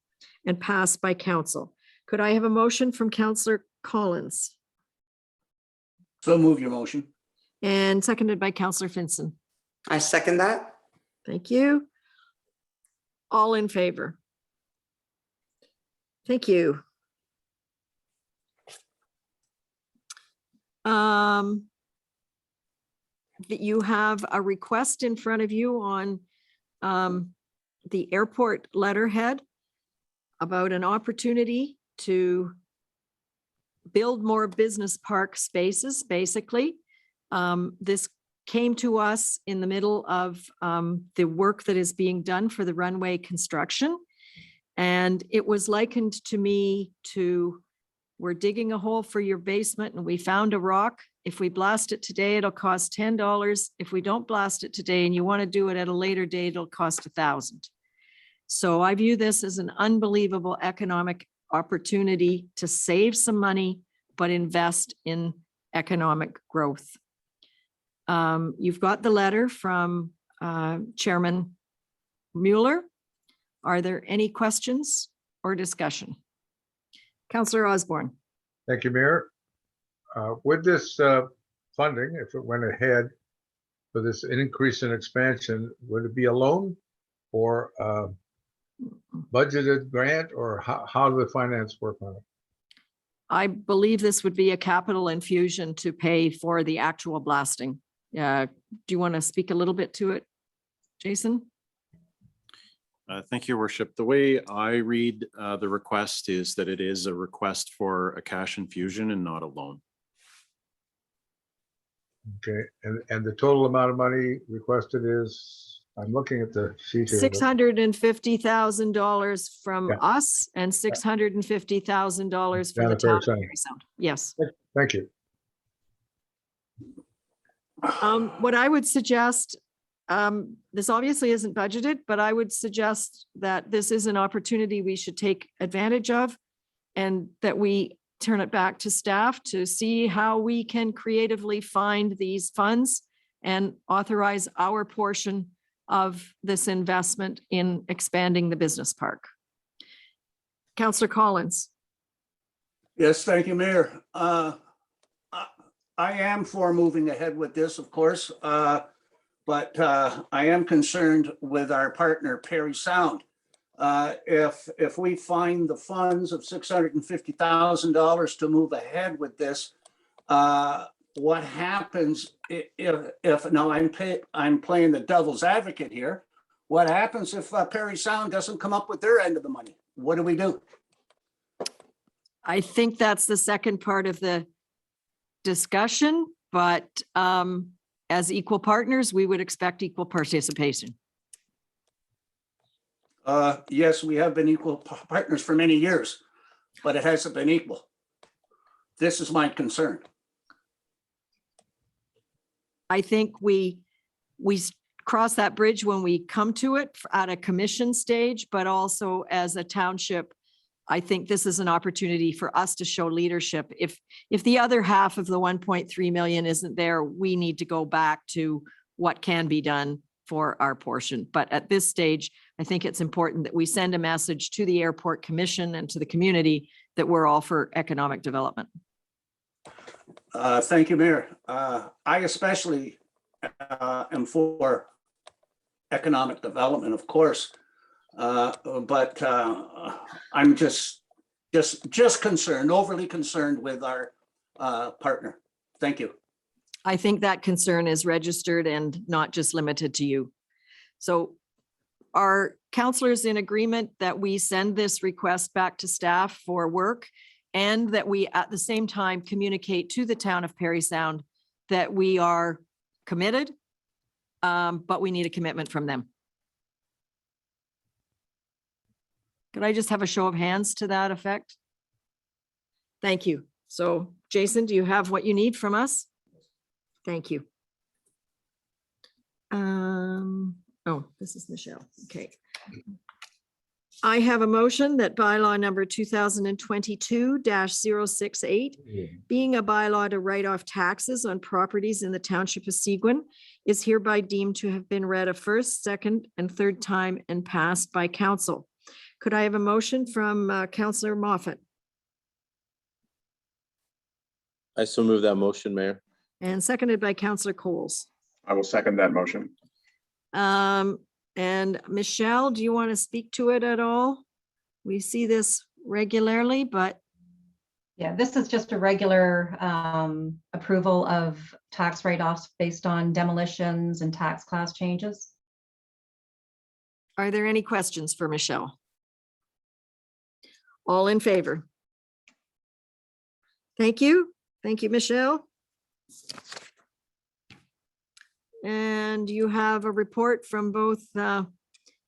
and passed by council. Could I have a motion from Councillor Collins So move your motion. and seconded by Councillor Finson? I second that. Thank you. All in favor? Thank you. That you have a request in front of you on the airport letterhead about an opportunity to build more business park spaces, basically. This came to us in the middle of the work that is being done for the runway construction. And it was likened to me to, we're digging a hole for your basement and we found a rock. If we blast it today, it'll cost $10. If we don't blast it today and you want to do it at a later date, it'll cost $1,000. So I view this as an unbelievable economic opportunity to save some money, but invest in economic growth. You've got the letter from Chairman Mueller. Are there any questions or discussion? Councillor Osborne. Thank you, Mayor. With this funding, if it went ahead for this increase in expansion, would it be a loan or a budgeted grant, or how do the finance work on it? I believe this would be a capital infusion to pay for the actual blasting. Do you want to speak a little bit to it, Jason? Thank you, Your Worship. The way I read the request is that it is a request for a cash infusion and not a loan. Okay, and the total amount of money requested is, I'm looking at the sheet here. but- $650,000 from Yeah. us and $650,000 from the Down at town of Parry Sound. Parry Sound. Yes. Thank you. What I would suggest, this obviously isn't budgeted, but I would suggest that this is an opportunity we should take advantage of and that we turn it back to staff to see how we can creatively find these funds and authorize our portion of this investment in expanding the business park. Councillor Collins. Yes, thank you, Mayor. I am for moving ahead with this, of course, but I am concerned with our partner, Parry Sound. If we find the funds of $650,000 to move ahead with this, what happens if now I'm playing the devil's advocate here. What happens if Parry Sound doesn't come up with their end of the money? What do we do? I think that's the second part of the discussion, but as equal partners, we would expect equal participation. Yes, we have been equal partners for many years, but it hasn't been equal. This is my concern. I think we cross that bridge when we come to it at a commission stage, but also as a township, I think this is an opportunity for us to show leadership. If the other half of the 1.3 million isn't there, we need to go back to what can be done for our portion. But at this stage, I think it's important that we send a message to the Airport Commission and to the community that we're all for economic development. Thank you, Mayor. I especially am for economic development, of course, but I'm just concerned, overly concerned with our partner. Thank you. I think that concern is registered and not just limited to you. So are councillors in agreement that we send this request back to staff for work and that we at the same time communicate to the town of Parry Sound that we are committed, but we need a commitment from them? Could I just have a show of hands to that effect? Thank you. So Jason, do you have what you need from us? Thank you. Oh, this is Michelle. Okay. I have a motion that bylaw number 2022-068, being a bylaw to write off taxes on properties in the Township of Seguin, is hereby deemed to have been read a first, second, and third time and passed by council. Could I have a motion from Councillor Moffat? I so move that motion, Mayor. And seconded by Councillor Coles. I will second that motion. And Michelle, do you want to speak to it at all? We see this regularly, but. Yeah, this is just a regular approval of tax write-offs based on demolitions and tax class changes. Are there any questions for Michelle? All in favor? Thank you. Thank you, Michelle. And you have a report from both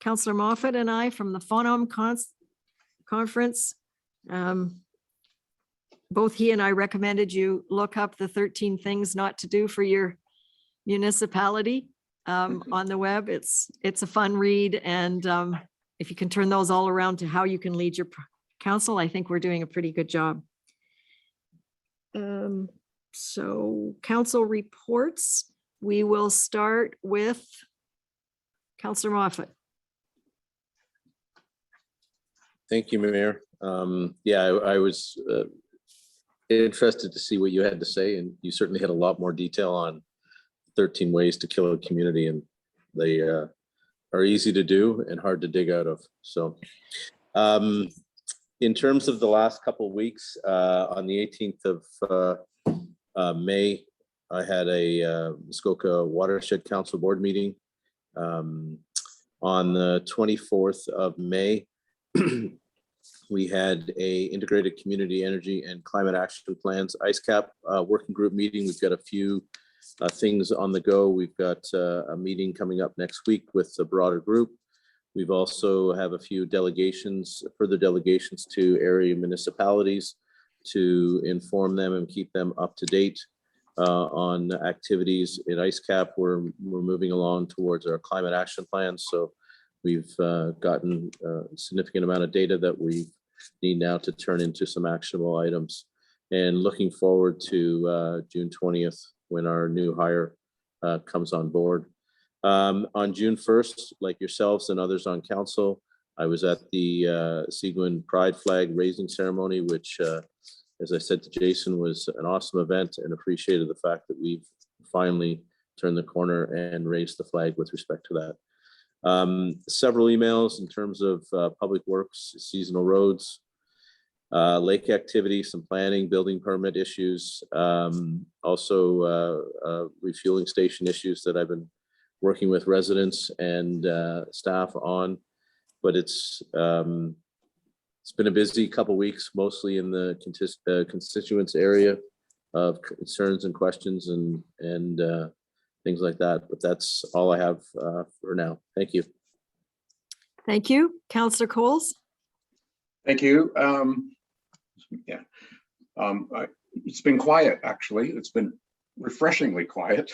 Councillor Moffat and I from the FONOM conference. Both he and I recommended you look up the 13 things not to do for your municipality on the web. It's a fun read, and if you can turn those all around to how you can lead your council, I think we're doing a pretty good job. So council reports, we will start with Councillor Moffat. Thank you, Mayor. Yeah, I was interested to see what you had to say, and you certainly had a lot more detail on 13 ways to kill a community, and they are easy to do and hard to dig out of. So in terms of the last couple of weeks, on the 18th of May, I had a Muskoka Watershed Council Board meeting. On the 24th of May, we had a integrated community energy and climate action plans ICECAP working group meeting. We've got a few things on the go. We've got a meeting coming up next week with the broader group. We've also have a few delegations, further delegations to area municipalities to inform them and keep them up to date on activities in ICECAP. We're moving along towards our climate action plans. So we've gotten a significant amount of data that we need now to turn into some actionable items. And looking forward to June 20th when our new hire comes on board. On June 1st, like yourselves and others on council, I was at the Seguin Pride Flag raising ceremony, which, as I said to Jason, was an awesome event, and appreciated the fact that we've finally turned the corner and raised the flag with respect to that. Several emails in terms of public works, seasonal roads, lake activity, some planning, building permit issues, also refueling station issues that I've been working with residents and staff on. But it's been a busy couple of weeks, mostly in the constituents area of concerns and questions and things like that. But that's all I have for now. Thank you. Thank you. Councillor Coles. Thank you. It's been quiet, actually. It's been refreshingly quiet.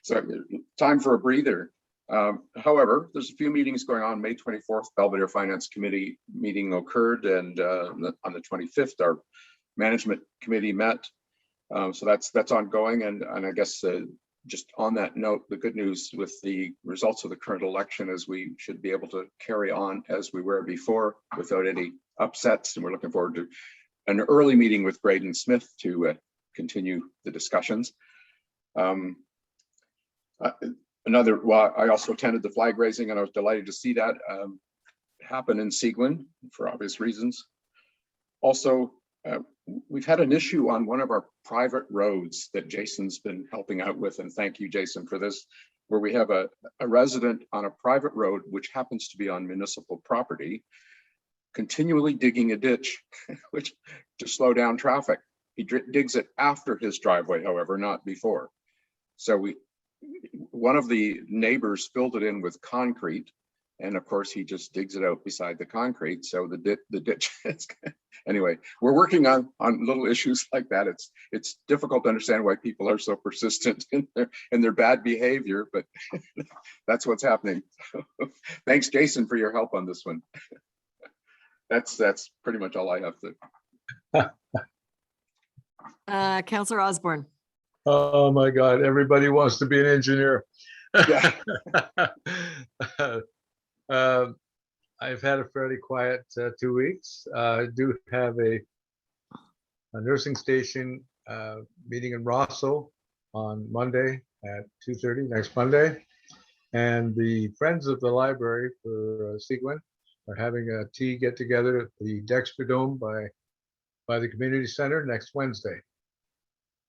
So time for a breather. However, there's a few meetings going on. May 24th, Belvedere Finance Committee meeting occurred, and on the 25th, our management committee met. So that's ongoing, and I guess just on that note, the good news with the results of the current election is we should be able to carry on as we were before without any upsets, and we're looking forward to an early meeting with Graydon Smith to continue the discussions. I also attended the flag raising, and I was delighted to see that happen in Seguin for obvious reasons. Also, we've had an issue on one of our private roads that Jason's been helping out with, and thank you, Jason, for this, where we have a resident on a private road, which happens to be on municipal property, continually digging a ditch, which to slow down traffic. He digs it after his driveway, however, not before. So one of the neighbors filled it in with concrete, and of course he just digs it out beside the concrete. So the ditch. Anyway, we're working on little issues like that. It's difficult to understand why people are so persistent in their bad behavior, but that's what's happening. Thanks, Jason, for your help on this one. That's pretty much all I have to. Councillor Osborne. Oh my God, everybody wants to be an engineer. Yeah. I've had a fairly quiet 2 weeks. I do have a nursing station meeting in Rosso on Monday at 2:30, next Monday. And the Friends of the Library for Seguin are having a tea get together at the Dexter Dome by the community center next Wednesday.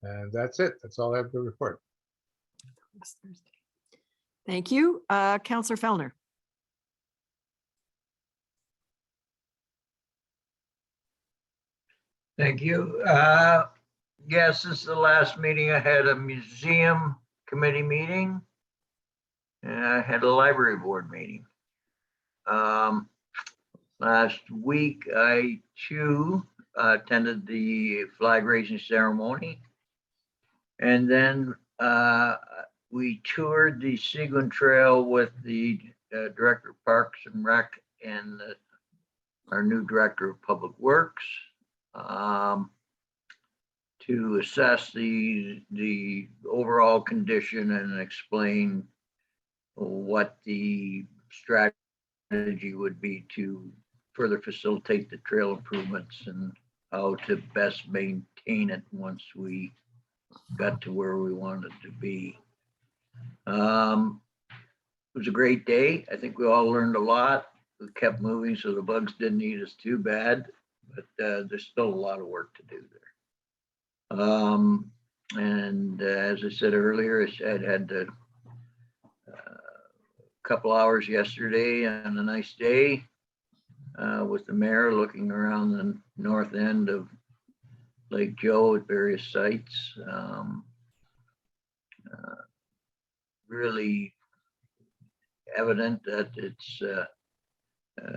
And that's it. That's all I have to report. Thank you. Councillor Fellner. Thank you. Yes, this is the last meeting. I had a museum committee meeting, and I had a library board meeting. Last week, I too attended the flag raising ceremony. And then we toured the Seguin Trail with the Director of Parks and Rec and our new Director of Public Works to assess the overall condition and explain what the strategy would be to further facilitate the trail improvements and how to best maintain it once we got to where we wanted to be. It was a great day. I think we all learned a lot. We kept moving, so the bugs didn't eat us too bad, but there's still a lot of work to do there. And as I said earlier, I had to couple hours yesterday on a nice day with the mayor looking around the north end of Lake Joe at various sites. Really evident that it's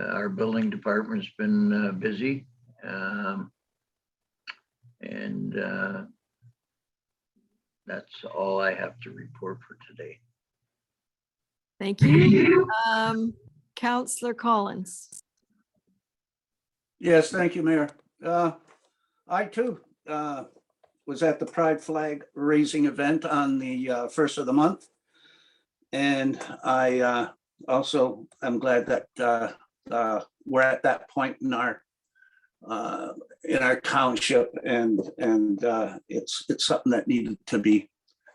our building department's been busy. And that's all I have to report for today. Thank you. Councillor Collins. Yes, thank you, Mayor. I too was at the Pride Flag raising event on the first of the month. And I also am glad that we're at that point in our township, and it's something that needed to be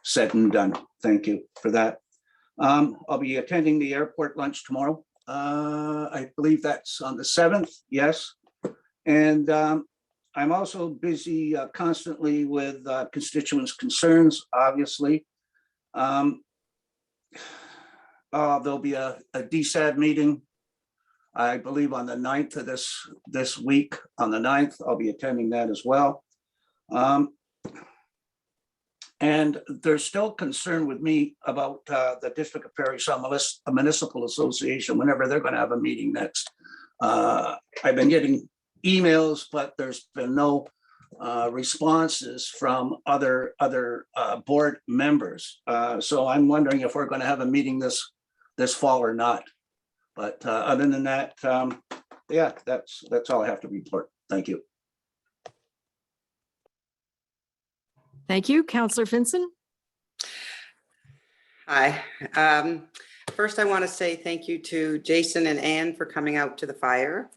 said and done. Thank you for that. I'll be attending the airport lunch tomorrow. I believe that's on the 7th. Yes. And I'm also busy constantly with constituents' concerns, obviously. There'll be a DSAD meeting, I believe, on the 9th of this week. On the 9th, I'll be attending that as well. And there's still concern with me about the District of Perry Municipal Association, whenever they're going to have a meeting next. I've been getting emails, but there's been no responses from other board members. So I'm wondering if we're going to have a meeting this fall or not. But other than that, yeah, that's all I have to report. Thank you. Thank you. Councillor Finson. Hi. First, I want to say thank you to Jason and Anne for coming out to the fire.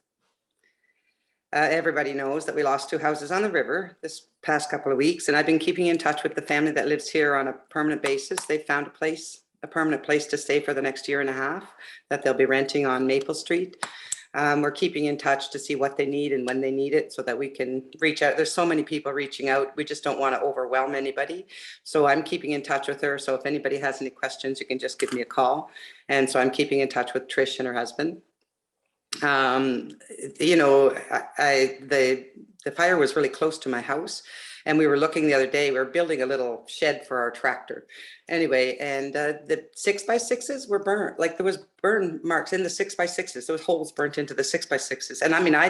Everybody knows that we lost 2 houses on the river this past couple of weeks, and I've been keeping in touch with the family that lives here on a permanent basis. They found a permanent place to stay for the next 1.5 years that they'll be renting on Maple Street. We're keeping in touch to see what they need and when they need it so that we can reach out. There's so many people reaching out. We just don't want to overwhelm anybody. So I'm keeping in touch with her. So if anybody has any questions, you can just give me a call. And so I'm keeping in touch with Trish and her husband. You know, the fire was really close to my house, and we were looking the other day, we were building a little shed for our tractor anyway, and the 6x6s were burnt. Like, there was burn marks in the 6x6s. There was holes burnt into the 6x6s. And I mean, I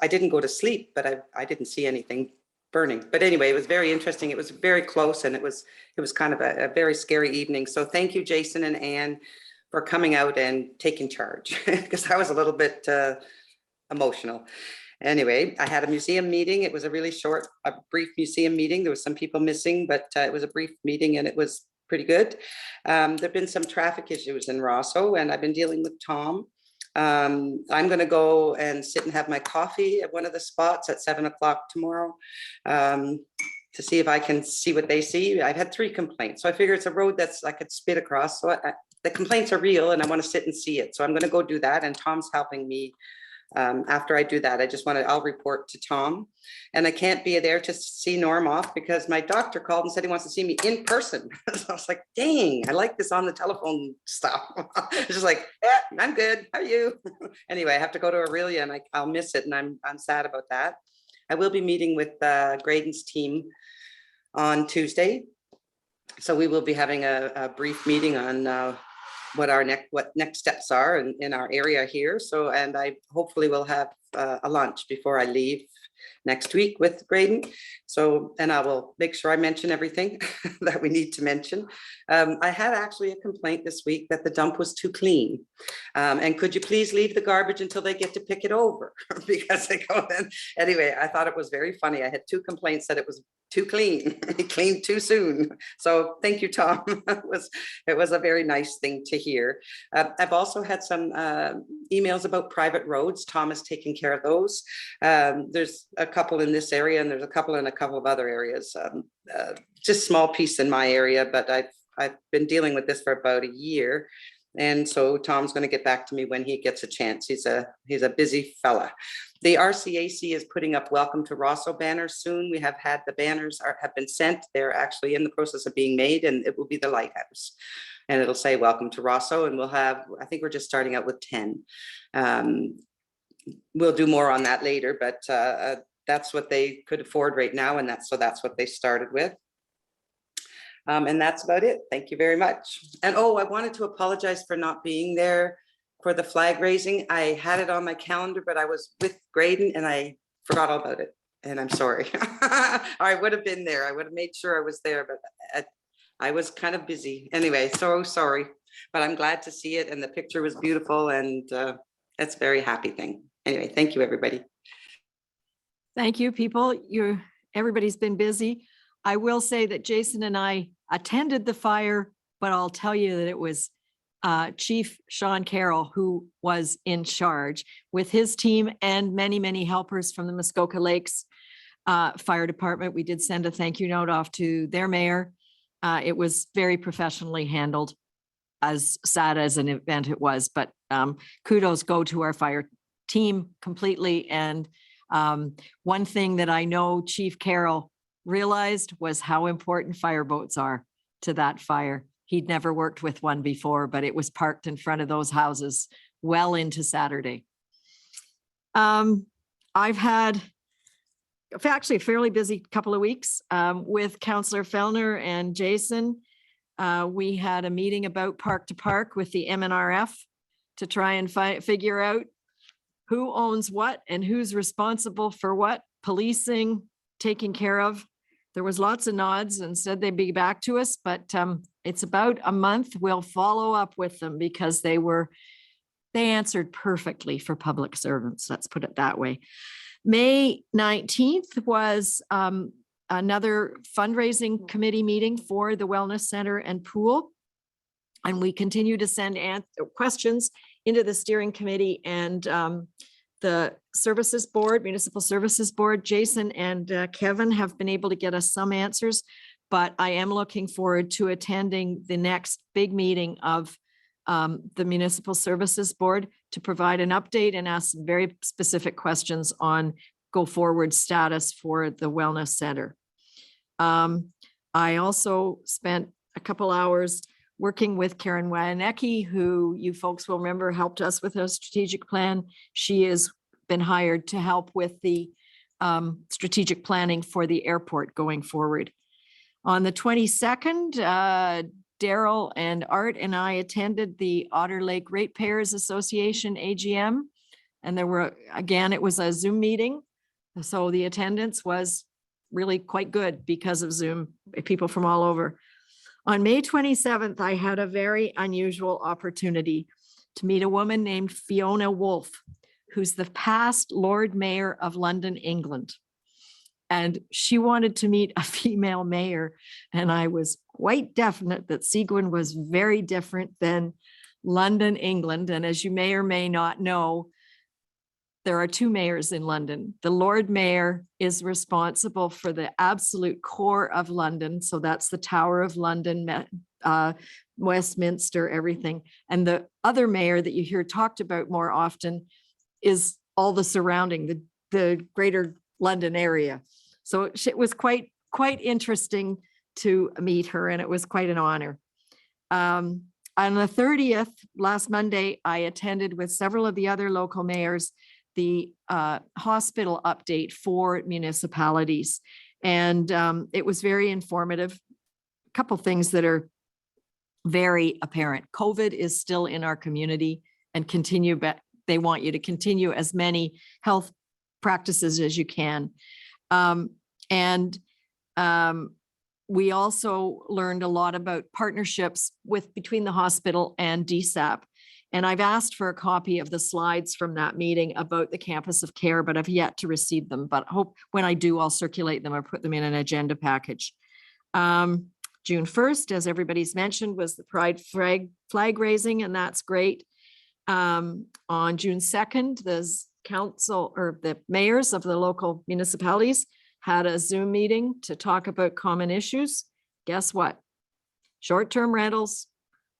didn't go to sleep, but I didn't see anything burning. But anyway, it was very interesting. It was very close, and it was kind of a very scary evening. So thank you, Jason and Anne, for coming out and taking charge, because I was a little bit emotional. Anyway, I had a museum meeting. It was a really short, brief museum meeting. There was some people missing, but it was a brief meeting, and it was pretty good. There've been some traffic issues in Rosso, and I've been dealing with Tom. I'm going to go and sit and have my coffee at one of the spots at 7 o'clock tomorrow to see if I can see what they see. I've had 3 complaints, so I figure it's a road that's I could spit across. So the complaints are real, and I want to sit and see it. So I'm going to go do that, and Tom's helping me. After I do that, I'll report to Tom, and I can't be there to see Norm off because my doctor called and said he wants to see me in person. So I was like, dang, I like this on the telephone stuff. It's just like, yeah, I'm good. How are you? Anyway, I have to go to Aurelia, and I'll miss it, and I'm sad about that. I will be meeting with Graydon's team on Tuesday. So we will be having a brief meeting on what next steps are in our area here. So, and I hopefully will have a lunch before I leave next week with Graydon. So, and I will make sure I mention everything that we need to mention. I had actually a complaint this week that the dump was too clean. And could you please leave the garbage until they get to pick it over? Because they go then. Anyway, I thought it was very funny. I had 2 complaints that it was too clean, cleaned too soon. So thank you, Tom. It was a very nice thing to hear. I've also had some emails about private roads. Tom is taking care of those. There's a couple in this area, and there's a couple in a couple of other areas. Just small piece in my area, but I've been dealing with this for about a year. And so Tom's going to get back to me when he gets a chance. He's a busy fella. The RCAC is putting up Welcome to Rosso banners soon. We have had the banners have been sent. They're actually in the process of being made, and it will be the lighthouse. and it'll say, welcome to Rosso. And we'll have, I think we're just starting out with 10. We'll do more on that later, but that's what they could afford right now. And that's what they started with. And that's about it. Thank you very much. And oh, I wanted to apologize for not being there for the flag raising. I had it on my calendar, but I was with Graydon and I forgot all about it. And I'm sorry. I would have been there. I would have made sure I was there, but I was kind of busy. Anyway, so sorry, but I'm glad to see it. And the picture was beautiful, and that's a very happy thing. Anyway, thank you, everybody. Thank you, people. Everybody's been busy. I will say that Jason and I attended the fire, but I'll tell you that it was Chief Sean Carroll who was in charge with his team and many, many helpers from the Muskoka Lakes Fire Department. We did send a thank you note off to their mayor. It was very professionally handled, as sad as an event it was, but kudos go to our fire team completely. And one thing that I know Chief Carroll realized was how important fireboats are to that fire. He'd never worked with one before, but it was parked in front of those houses well into Saturday. I've had actually a fairly busy couple of weeks with Councillor Fellner and Jason. We had a meeting about park to park with the MNRF to try and figure out who owns what and who's responsible for what, policing, taking care of. There was lots of nods and said they'd be back to us, but it's about a month. We'll follow up with them because they answered perfectly for public servants. Let's put it that way. May 19th was another fundraising committee meeting for the Wellness Center and pool. And we continue to send questions into the steering committee and the services board, municipal services board. Jason and Kevin have been able to get us some answers, but I am looking forward to attending the next big meeting of the municipal services board to provide an update and ask some very specific questions on go forward status for the wellness center. I also spent a couple hours working with Karen Wanecki, who you folks will remember helped us with a strategic plan. She has been hired to help with the strategic planning for the airport going forward. On the 22nd, Daryl and Art and I attended the Otter Lake Ratepayers Association AGM. And there were, again, it was a Zoom meeting. So the attendance was really quite good because of Zoom, people from all over. On May 27th, I had a very unusual opportunity to meet a woman named Fiona Wolf, who's the past Lord Mayor of London, England. And she wanted to meet a female mayor. And I was quite definite that Seguin was very different than London, England. And as you may or may not know, there are two mayors in London. The Lord Mayor is responsible for the absolute core of London. So that's the Tower of London, Westminster, everything. And the other mayor that you hear talked about more often is all the surrounding, the greater London area. So it was quite interesting to meet her, and it was quite an honor. On the 30th, last Monday, I attended with several of the other local mayors the hospital update for municipalities. And it was very informative. A couple things that are very apparent. COVID is still in our community and continue, but they want you to continue as many health practices as you can. We also learned a lot about partnerships between the hospital and DSAP. And I've asked for a copy of the slides from that meeting about the campus of care, but I've yet to receive them. But I hope when I do, I'll circulate them or put them in an agenda package. June 1st, as everybody's mentioned, was the Pride flag raising, and that's great. On June 2nd, the mayors of the local municipalities had a Zoom meeting to talk about common issues. Guess what? Short-term rentals,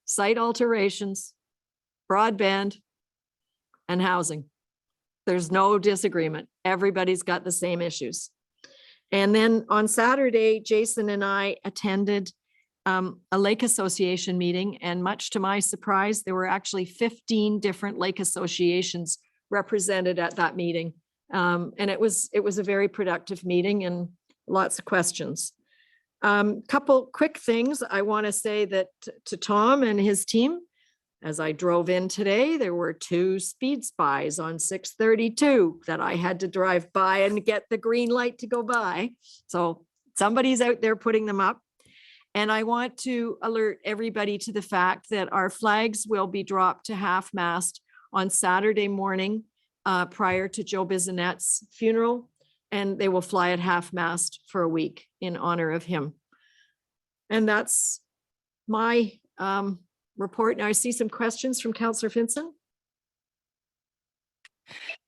site alterations, broadband, and housing. There's no disagreement. Everybody's got the same issues. And then on Saturday, Jason and I attended a lake association meeting, and much to my surprise, there were actually 15 different lake associations represented at that meeting. And it was a very productive meeting and lots of questions. Couple quick things. I want to say that to Tom and his team, as I drove in today, there were 2 speed spies on 632 that I had to drive by and get the green light to go by. So somebody's out there putting them up. And I want to alert everybody to the fact that our flags will be dropped to half-mast on Saturday morning prior to Joe Bissonette's funeral, and they will fly at half-mast for a week in honor of him. And that's my report. Now I see some questions from Councillor Finson.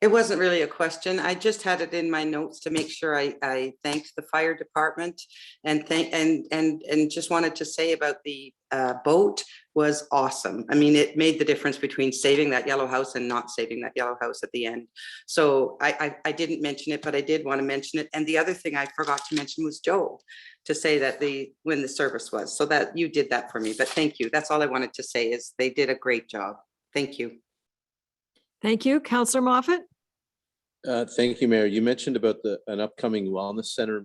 It wasn't really a question. I just had it in my notes to make sure I thanked the fire department and just wanted to say about the boat was awesome. I mean, it made the difference between saving that yellow house and not saving that yellow house at the end. So I didn't mention it, but I did want to mention it. And the other thing I forgot to mention was Joe, to say that when the service was, so that you did that for me. But thank you. That's all I wanted to say, is they did a great job. Thank you. Thank you. Councillor Moffat. Thank you, Mayor. You mentioned about an upcoming wellness center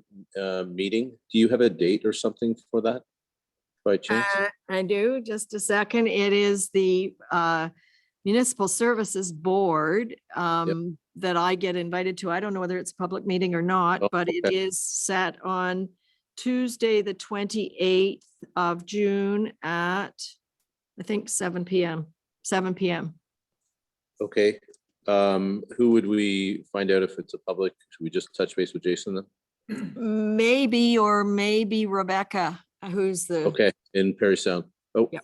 meeting. Do you have a date or something for that by chance? I do. Just a second. It is the Municipal Services Board that I get invited to. I don't know whether it's a public meeting or not, but it is set on Tuesday, the 28th of June at, I think, 7 p.m. 7 p.m. Okay. Who would we find out if it's a public? Should we just touch base with Jason then? Maybe Rebecca, who's the. Okay, in Perry Sound. Oh, yeah.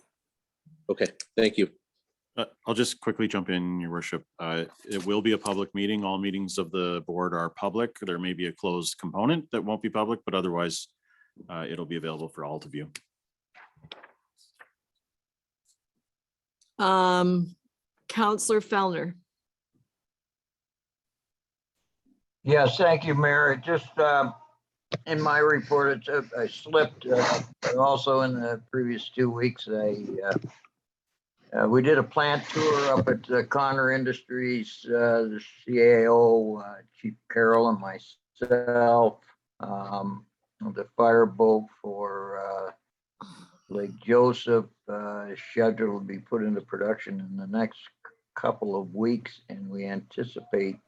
Okay, thank you. I'll just quickly jump in, Your Worship. It will be a public meeting. All meetings of the board are public. There may be a closed component that won't be public, but otherwise it'll be available for all to view. Councillor Fellner. Yes, thank you, Mayor. It just, in my report, I slipped, but also in the previous 2 weeks, we did a plant tour up at Connor Industries, the CAO, Chief Carroll and myself, the fireboat for Lake Joseph, scheduled to be put into production in the next couple of weeks, and we anticipate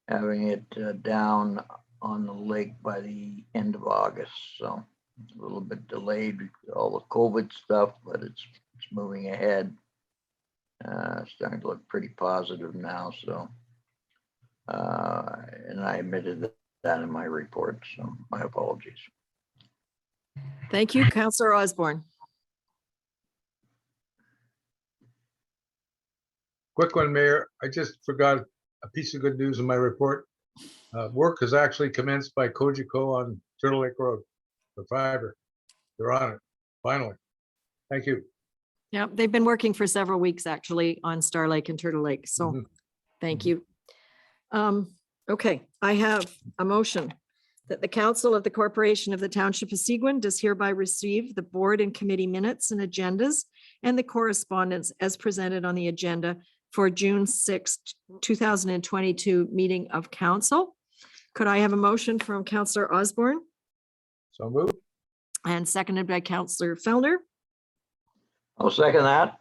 having it down on the lake by the end of August. So a little bit delayed with all the COVID stuff, but it's moving ahead. Starting to look pretty positive now. So, and I admitted that in my report, so my apologies. Thank you, Councillor Osborne. Quick one, Mayor. I just forgot a piece of good news in my report. Work has actually commenced by Cogeco on Turtle Lake Road, the fiber. They're on it, finally. Thank you. Yeah, they've been working for several weeks actually on Star Lake and Turtle Lake. So thank you. Okay, I have a motion that the Council of the Corporation of the Township of Seguin does hereby receive the board and committee minutes and agendas and the correspondence as presented on the agenda for June 6th, 2022 meeting of council. Could I have a motion from Councillor Osborne? So moved. And seconded by Councillor Fellner. I'll second that.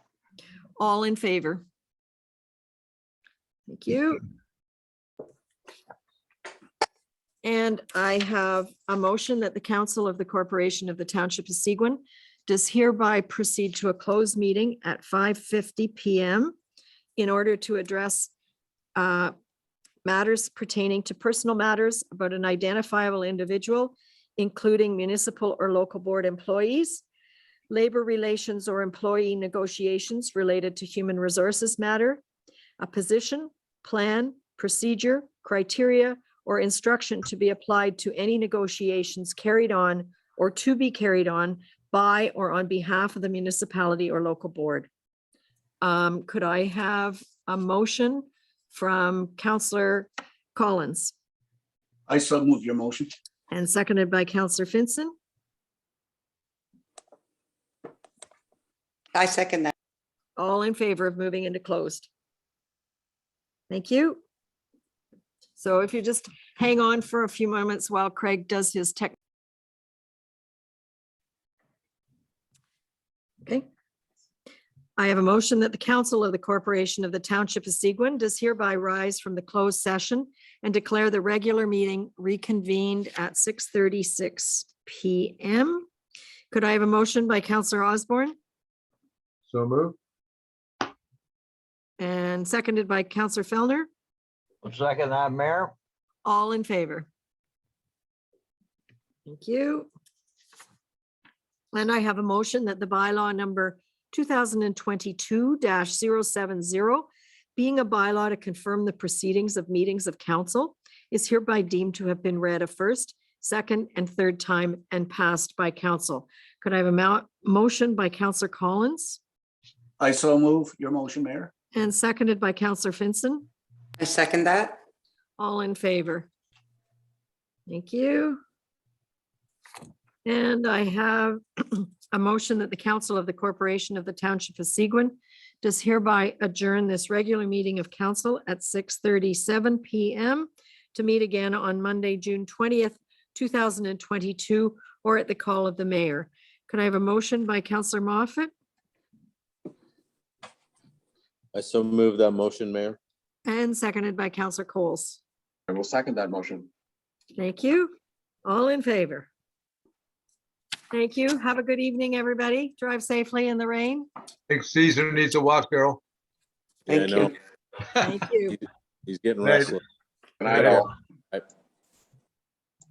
All in favor? Thank you. And I have a motion that the Council of the Corporation of the Township of Seguin does hereby proceed to a closed meeting at 5:50 p.m. in order to address matters pertaining to personal matters about an identifiable individual, including municipal or local board employees, labor relations or employee negotiations related to human resources matter, a position, plan, procedure, criteria, or instruction to be applied to any negotiations carried on or to be carried on by or on behalf of the municipality or local board. Could I have a motion from Councillor Collins? I so move your motion. And seconded by Councillor Finson. I second that. All in favor of moving into closed? Thank you. So if you just hang on for a few moments while Craig does his tech. Okay. I have a motion that the council of the corporation of the Township of Seguin does hereby rise from the closed session and declare the regular meeting reconvened at 6:36 PM. Could I have a motion by Councillor Osborne So moved. and seconded by Councillor Fellner? I'll second that, Mayor. All in favor? Thank you. And I have a motion that the bylaw number 2022-070, being a bylaw to confirm the proceedings of meetings of council, is hereby deemed to have been read a first, second, and third time and passed by council. Could I have a motion by Councillor Collins I so move your motion, Mayor. and seconded by Councillor Finson? I second that. All in favor? Thank you. And I have a motion that the council of the corporation of the Township of Seguin does hereby adjourn this regular meeting of council at 6:37 PM to meet again on Monday, June 20th, 2022, or at the call of the mayor. Could I have a motion by Councillor Moffat I so move that motion, Mayor. and seconded by Councillor Coles? I will second that motion. Thank you. All in favor? Thank you. Have a good evening, everybody. Drive safely in the rain. Think Caesar needs a walk, Daryl. Yeah, I Thank know. you. Thank you. He's getting Right. restless. Good night, all.